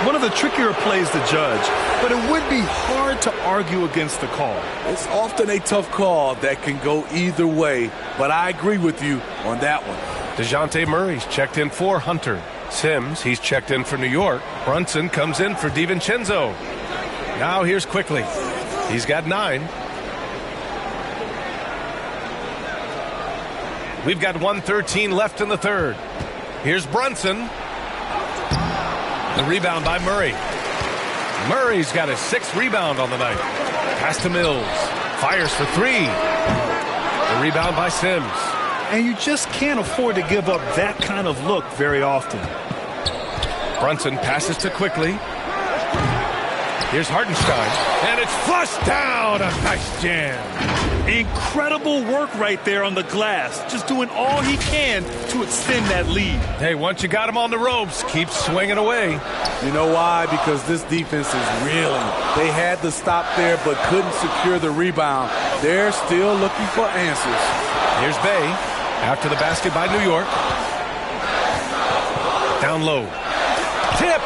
One of the trickier plays to judge, but it would be hard to argue against the call. It's often a tough call that can go either way, but I agree with you on that one. DeJounte Murray's checked in for Hunter. Sims, he's checked in for New York. Brunson comes in for DiVincenzo. Now here's Quickly. He's got 9. We've got 1:13 left in the third. Here's Brunson. The rebound by Murray. Murray's got his 6th rebound on the night. Pass to Mills. Fires for 3. The rebound by Sims. And you just can't afford to give up that kind of look very often. Brunson passes to Quickly. Here's Hartenstein. And it's flushed down. A nice jam. Incredible work right there on the glass. Just doing all he can to extend that lead. Hey, once you got him on the ropes, keep swinging away. You know why? Because this defense is reeling. They had to stop there but couldn't secure the rebound. They're still looking for answers. Here's Bey. After the basket by New York. Down low. Tipped.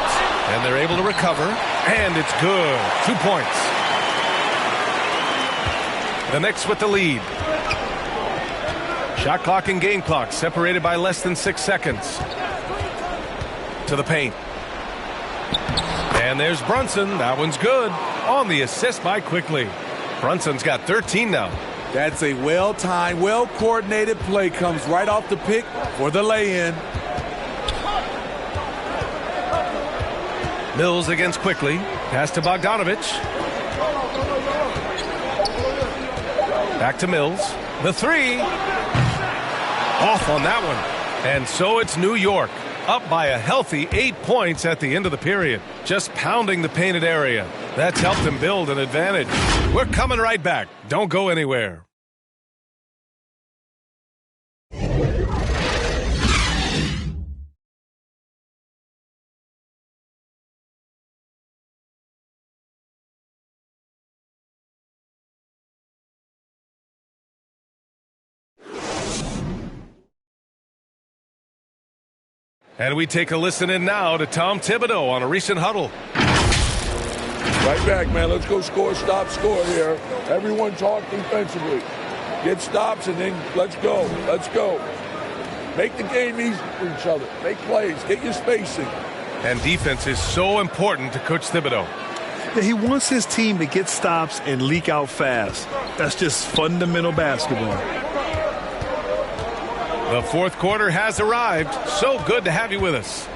And they're able to recover. And it's good. 2 points. The Knicks with the lead. Shot clock and game clock separated by less than 6 seconds. To the paint. And there's Brunson. That one's good. On the assist by Quickly. Brunson's got 13 now. That's a well-timed, well-coordinated play. Comes right off the pick for the lay-in. Mills against Quickly. Pass to Bogdanovich. Back to Mills. The 3. Off on that one. And so it's New York. Up by a healthy 8 points at the end of the period. Just pounding the painted area. That's helped them build an advantage. We're coming right back. Don't go anywhere. And we take a listen in now to Tom Thibodeau on a recent huddle. Right back, man. Let's go score, stop, score here. Everyone talk defensively. Get stops and then let's go. Let's go. Make the game easy for each other. Make plays. Get your spacing. And defense is so important to Coach Thibodeau. Yeah, he wants his team to get stops and leak out fast. That's just fundamental basketball. The fourth quarter has arrived. So good to have you with us.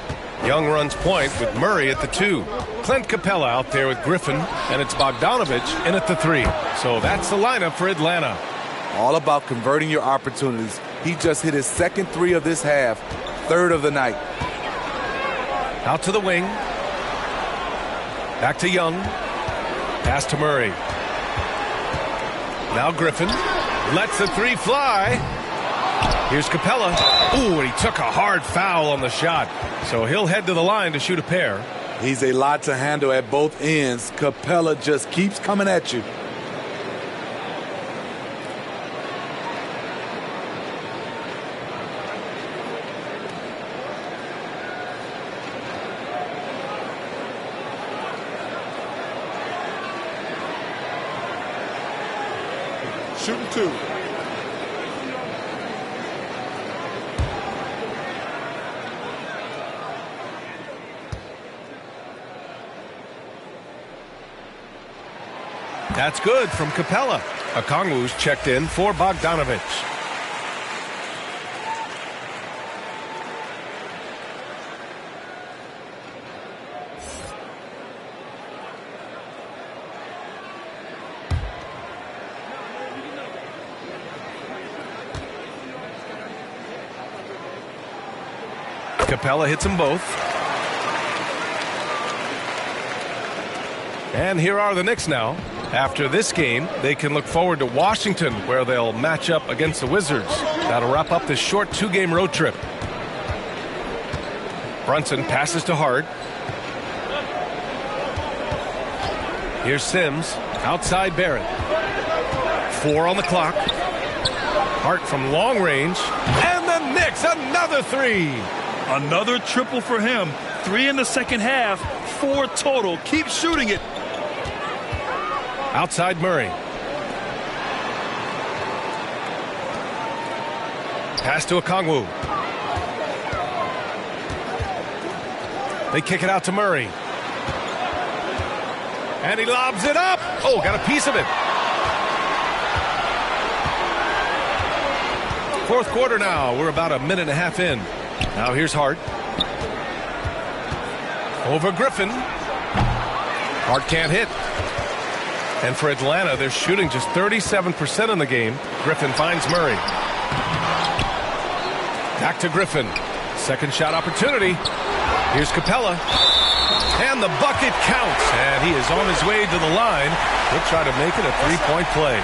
Young runs point with Murray at the 2. Clint Capella out there with Griffin, and it's Bogdanovich in at the 3. So that's the lineup for Atlanta. All about converting your opportunities. He just hit his second 3 of this half, 3rd of the night. Out to the wing. Back to Young. Pass to Murray. Now Griffin lets the 3 fly. Here's Capella. Ooh, and he took a hard foul on the shot. So he'll head to the line to shoot a pair. He's a lot to handle at both ends. Capella just keeps coming at you. Shooting 2. That's good from Capella. Okongwu's checked in for Bogdanovich. Capella hits them both. And here are the Knicks now. After this game, they can look forward to Washington, where they'll match up against the Wizards. That'll wrap up this short 2-game road trip. Brunson passes to Hart. Here's Sims. Outside Barrett. 4 on the clock. Hart from long range. And the Knicks, another 3. Another triple for him. 3 in the second half. 4 total. Keep shooting it. Outside Murray. Pass to Okongwu. They kick it out to Murray. And he lobs it up. Oh, got a piece of it. Fourth quarter now. We're about a minute and a half in. Now here's Hart. Over Griffin. Hart can't hit. And for Atlanta, they're shooting just 37% in the game. Griffin finds Murray. Back to Griffin. Second shot opportunity. Here's Capella. And the bucket counts. And he is on his way to the line. He'll try to make it a 3-point play.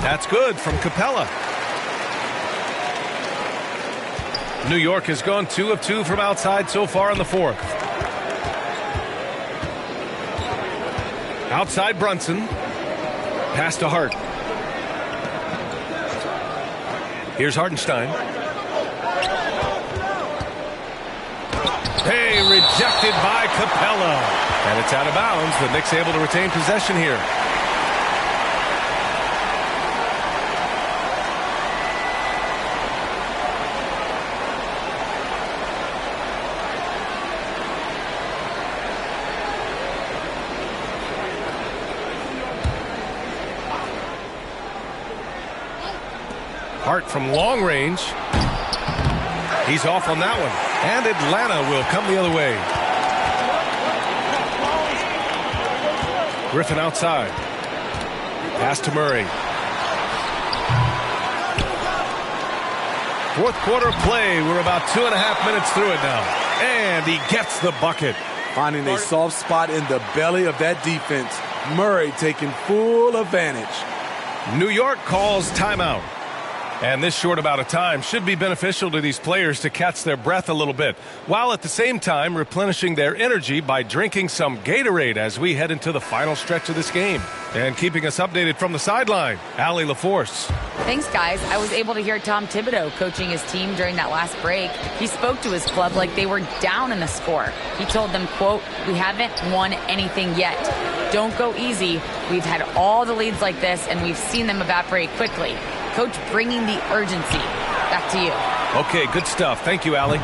That's good from Capella. New York has gone 2 of 2 from outside so far in the fourth. Outside Brunson. Pass to Hart. Here's Hartenstein. Hey, rejected by Capella. And it's out of bounds. The Knicks able to retain possession here. Hart from long range. He's off on that one. And Atlanta will come the other way. Griffin outside. Pass to Murray. Fourth quarter play. We're about 2.5 minutes through it now. And he gets the bucket. finding a soft spot in the belly of that defense. Murray taking full advantage. New York calls timeout. And this short amount of time should be beneficial to these players to catch their breath a little bit, while at the same time replenishing their energy by drinking some Gatorade as we head into the final stretch of this game. And keeping us updated from the sideline, Allie LaForce. Thanks, guys. I was able to hear Tom Thibodeau coaching his team during that last break. He spoke to his club like they were down in the score. He told them, quote, "We haven't won anything yet. Don't go easy. We've had all the leads like this, and we've seen them evaporate quickly." Coach bringing the urgency. Back to you. Okay, good stuff. Thank you, Allie.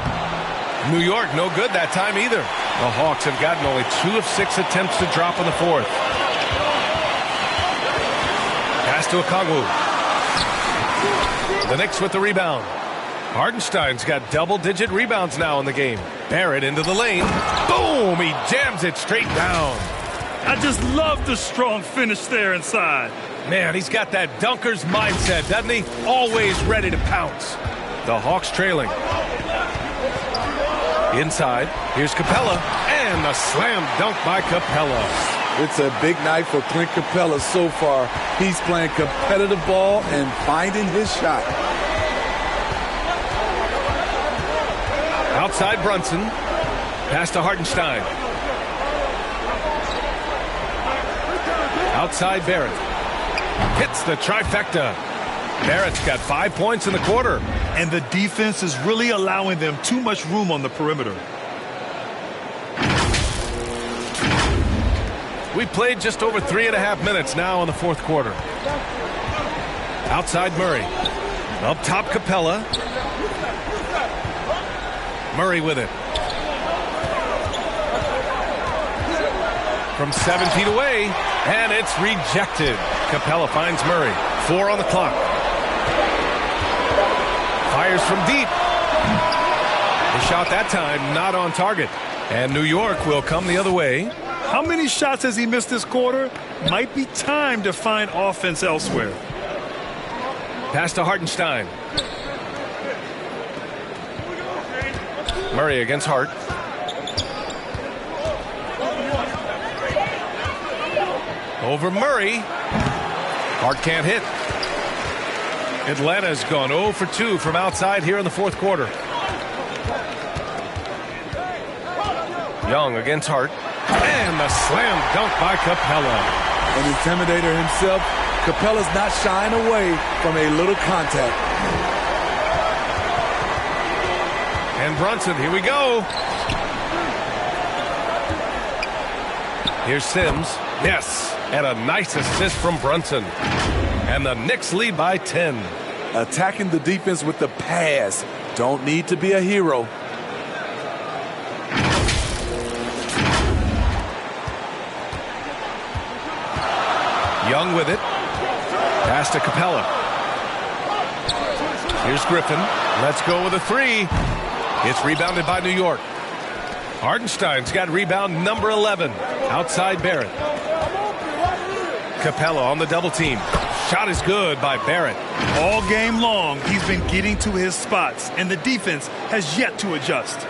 New York, no good that time either. The Hawks have gotten only 2 of 6 attempts to drop in the fourth. Pass to Okongwu. The Knicks with the rebound. Hartenstein's got double-digit rebounds now in the game. Barrett into the lane. Boom! He jams it straight down. I just love the strong finish there inside. Man, he's got that dunker's mindset, doesn't he? Always ready to pounce. The Hawks trailing. Inside, here's Capella, and a slam dunk by Capella. It's a big night for Clint Capella so far. He's playing competitive ball and finding his shot. Outside Brunson. Pass to Hartenstein. Outside Barrett. Hits the trifecta. Barrett's got 5 points in the quarter. And the defense is really allowing them too much room on the perimeter. We played just over 3.5 minutes now in the fourth quarter. Outside Murray. Up top Capella. Murray with it. From 7 feet away, and it's rejected. Capella finds Murray. 4 on the clock. Fires from deep. The shot that time not on target. And New York will come the other way. How many shots has he missed this quarter? Might be time to find offense elsewhere. Pass to Hartenstein. Murray against Hart. Over Murray. Hart can't hit. Atlanta's gone 0 for 2 from outside here in the fourth quarter. Young against Hart. And the slam dunk by Capella. An intimidator himself, Capella's not shying away from a little contact. And Brunson, here we go. Here's Sims. Yes, and a nice assist from Brunson. And the Knicks lead by 10. Attacking the defense with the pass. Don't need to be a hero. Young with it. Pass to Capella. Here's Griffin. Let's go with a 3. It's rebounded by New York. Hartenstein's got rebound number 11. Outside Barrett. Capella on the double team. Shot is good by Barrett. All game long, he's been getting to his spots, and the defense has yet to adjust.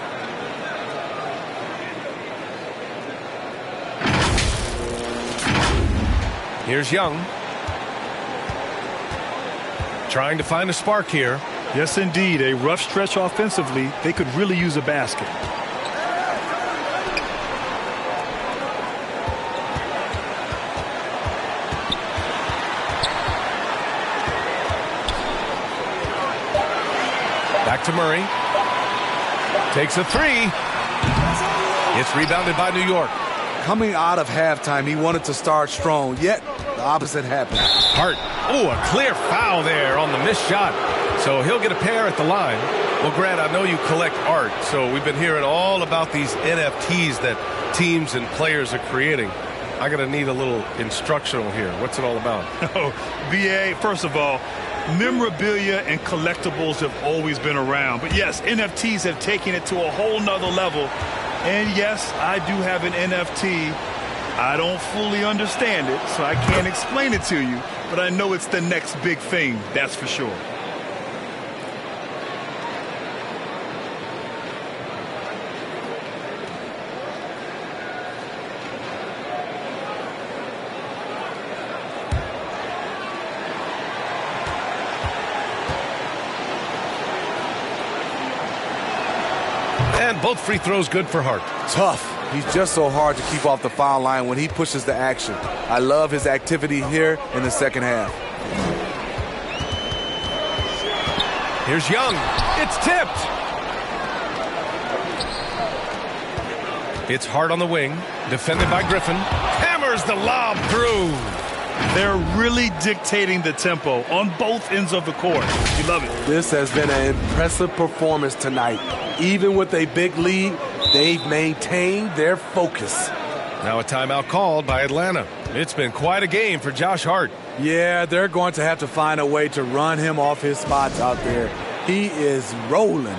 Here's Young. Trying to find a spark here. Yes, indeed. A rough stretch offensively. They could really use a basket. Back to Murray. Takes a 3. It's rebounded by New York. Coming out of halftime, he wanted to start strong, yet the opposite happened. Hart. Oh, a clear foul there on the missed shot. So he'll get a pair at the line. Well, Grant, I know you collect art, so we've been hearing all about these NFTs that teams and players are creating. I'm going to need a little instructional here. What's it all about? Oh, BA, first of all, memorabilia and collectibles have always been around. But yes, NFTs have taken it to a whole nother level. And yes, I do have an NFT. I don't fully understand it, so I can't explain it to you. But I know it's the next big thing, that's for sure. And both free throws good for Hart. Tough. He's just so hard to keep off the foul line when he pushes the action. I love his activity here in the second half. Here's Young. It's tipped. It's Hart on the wing, defended by Griffin. Hammers the lob through. They're really dictating the tempo on both ends of the court. You love it. This has been an impressive performance tonight. Even with a big lead, they've maintained their focus. Now a timeout called by Atlanta. It's been quite a game for Josh Hart. Yeah, they're going to have to find a way to run him off his spots out there. He is rolling.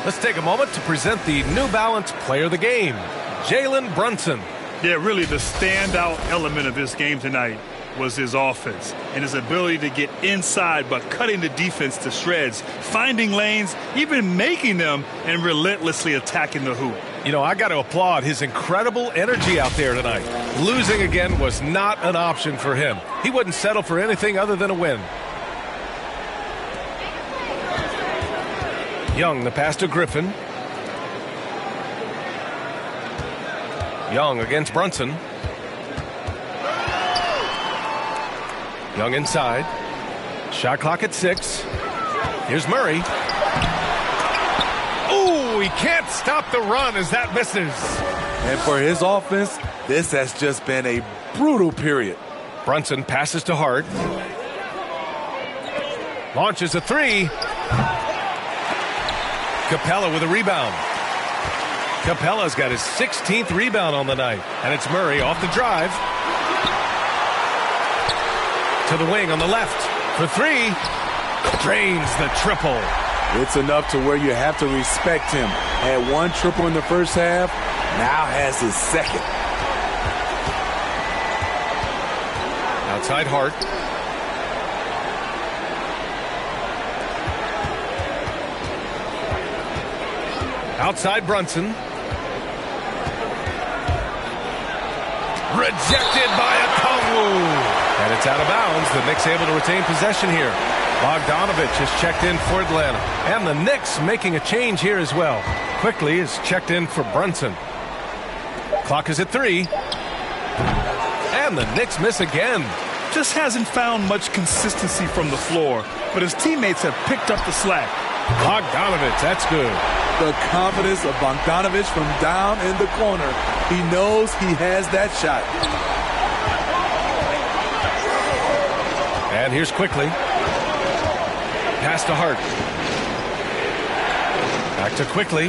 Let's take a moment to present the New Balance Player of the Game, Jalen Brunson. Yeah, really the standout element of this game tonight was his offense and his ability to get inside but cutting the defense to shreds, finding lanes, even making them, and relentlessly attacking the hoop. You know, I got to applaud his incredible energy out there tonight. Losing again was not an option for him. He wouldn't settle for anything other than a win. Young, the pass to Griffin. Young against Brunson. Young inside. Shot clock at 6. Here's Murray. Ooh, he can't stop the run as that misses. And for his offense, this has just been a brutal period. Brunson passes to Hart. Launches a 3. Capella with a rebound. Capella's got his 16th rebound on the night. And it's Murray off the drive. To the wing on the left. For 3. Drains the triple. It's enough to where you have to respect him. Had 1 triple in the first half. Now has his second. Outside Hart. Outside Brunson. Rejected by Okongwu. And it's out of bounds. The Knicks able to retain possession here. Bogdanovich has checked in for Atlanta. And the Knicks making a change here as well. Quickly is checked in for Brunson. Clock is at 3. And the Knicks miss again. Just hasn't found much consistency from the floor, but his teammates have picked up the slack. Bogdanovich, that's good. The confidence of Bogdanovich from down in the corner. He knows he has that shot. And here's Quickly. Pass to Hart. Back to Quickly.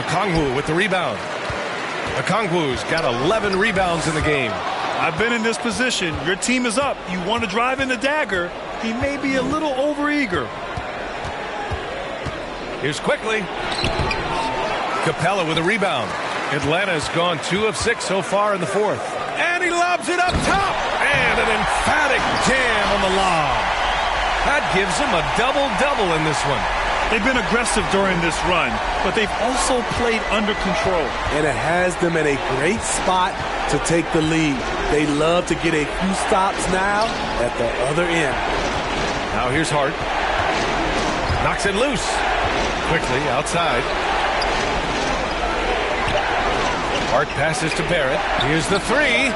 Okongwu with the rebound. Okongwu's got 11 rebounds in the game. I've been in this position. Your team is up. You want to drive in the dagger. He may be a little overeager. Here's Quickly. Capella with a rebound. Atlanta's gone 2 of 6 so far in the 4th. And he lobs it up top. And an emphatic jam on the lob. That gives him a double-double in this one. They've been aggressive during this run, but they've also played under control. And it has them in a great spot to take the lead. They love to get a few stops now at the other end. Now here's Hart. Knocks it loose. Quickly outside. Hart passes to Barrett. Here's the 3.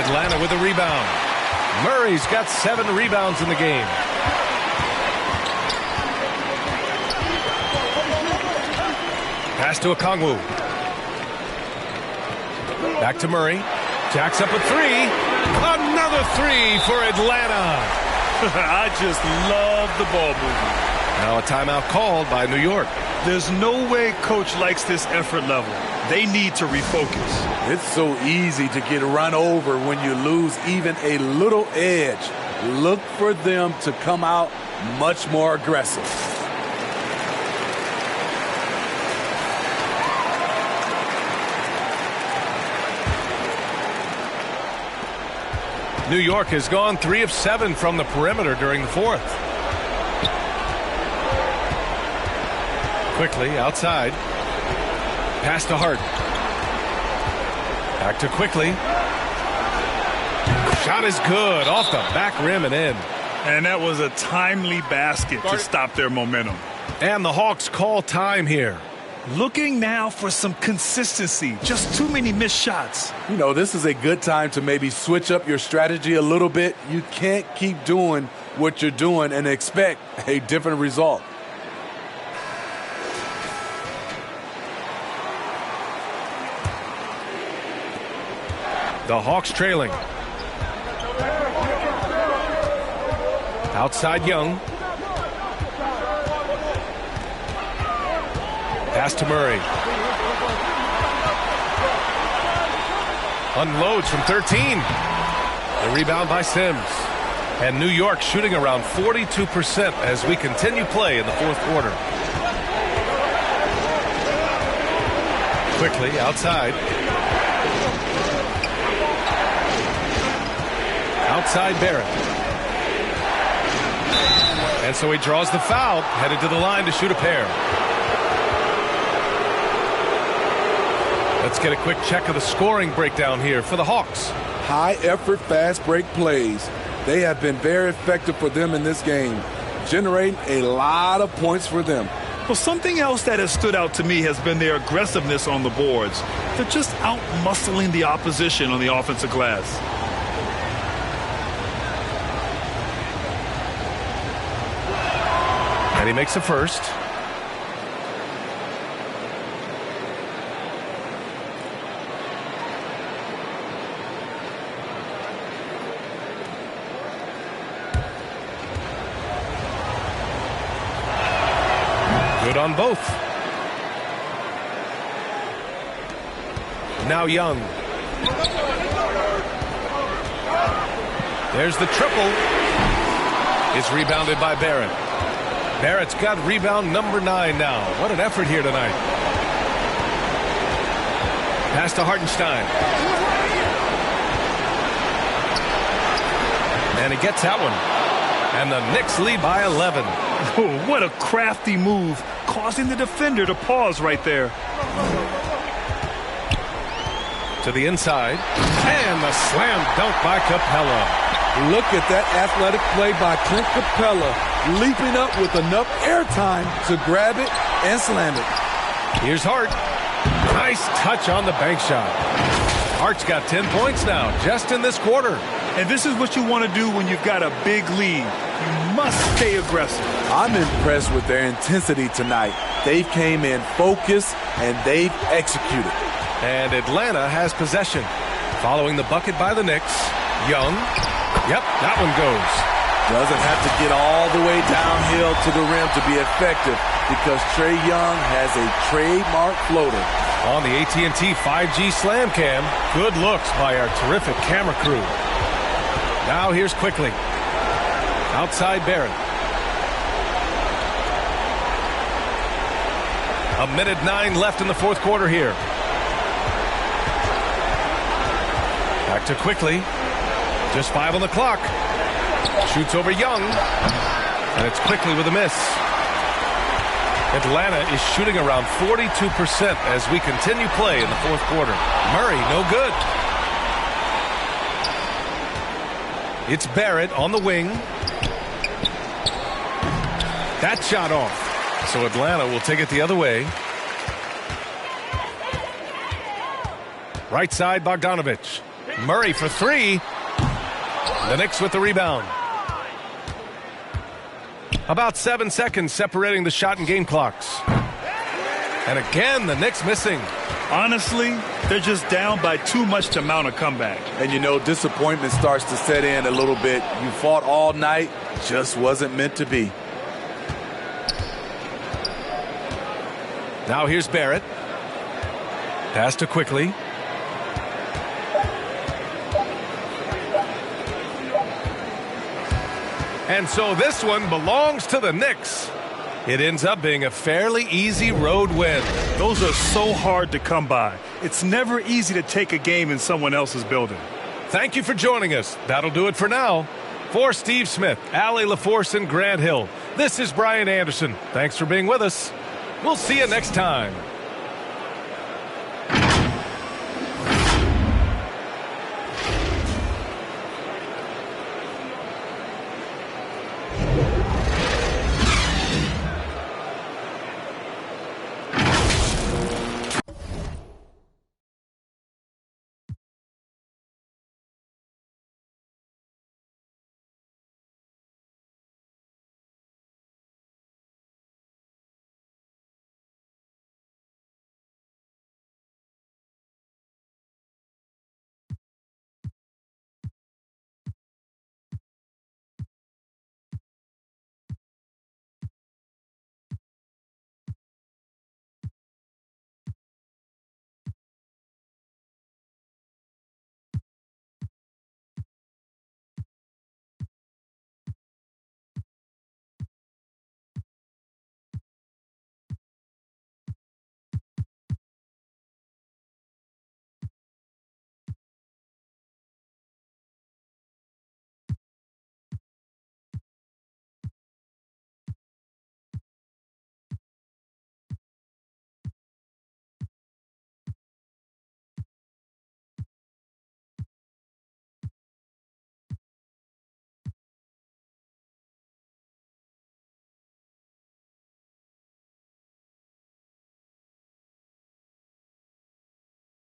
Atlanta with a rebound. Murray's got 7 rebounds in the game. Pass to Okongwu. Back to Murray. Jacks up a 3. Another 3 for Atlanta. I just love the ball movement. Now a timeout called by New York. There's no way coach likes this effort level. They need to refocus. It's so easy to get run over when you lose even a little edge. Look for them to come out much more aggressive. New York has gone 3 of 7 from the perimeter during the 4th. Quickly outside. Pass to Hart. Back to Quickly. Shot is good. Off the back rim and in. And that was a timely basket to stop their momentum. And the Hawks call time here. Looking now for some consistency. Just too many missed shots. You know, this is a good time to maybe switch up your strategy a little bit. You can't keep doing what you're doing and expect a different result. The Hawks trailing. Outside Young. Pass to Murray. Unloads from 13. The rebound by Sims. And New York shooting around 42% as we continue play in the fourth quarter. Quickly outside. Outside Barrett. And so he draws the foul, headed to the line to shoot a pair. Let's get a quick check of the scoring breakdown here for the Hawks. High effort, fast break plays. They have been very effective for them in this game, generating a lot of points for them. Well, something else that has stood out to me has been their aggressiveness on the boards. They're just out-muscling the opposition on the offensive glass. And he makes the first. Good on both. Now Young. There's the triple. It's rebounded by Barrett. Barrett's got rebound number 9 now. What an effort here tonight. Pass to Hartenstein. And he gets that one. And the Knicks lead by 11. Oh, what a crafty move, causing the defender to pause right there. To the inside. And the slam dunk by Capella. Look at that athletic play by Clint Capella, leaping up with enough airtime to grab it and slam it. Here's Hart. Nice touch on the bank shot. Hart's got 10 points now, just in this quarter. And this is what you want to do when you've got a big lead. You must stay aggressive. I'm impressed with their intensity tonight. They came in focused, and they've executed. And Atlanta has possession. Following the bucket by the Knicks, Young. Yep, that one goes. Doesn't have to get all the way downhill to the rim to be effective because Trae Young has a trademark floater. On the AT&T 5G Slam Cam, good looks by our terrific camera crew. Now here's Quickly. Outside Barrett. A minute 9 left in the fourth quarter here. Back to Quickly. Just 5 on the clock. Shoots over Young. And it's Quickly with a miss. Atlanta is shooting around 42% as we continue play in the fourth quarter. Murray, no good. It's Barrett on the wing. That shot off. So Atlanta will take it the other way. Right side, Bogdanovich. Murray for 3. The Knicks with the rebound. About 7 seconds separating the shot and game clocks. And again, the Knicks missing. Honestly, they're just down by too much to mount a comeback. And you know, disappointment starts to set in a little bit. You fought all night, just wasn't meant to be. Now here's Barrett. Pass to Quickly. And so this one belongs to the Knicks. It ends up being a fairly easy road win. Those are so hard to come by. It's never easy to take a game in someone else's building. Thank you for joining us. That'll do it for now. For Steve Smith, Allie LaForce, and Grant Hill, this is Brian Anderson. Thanks for being with us. We'll see you next time.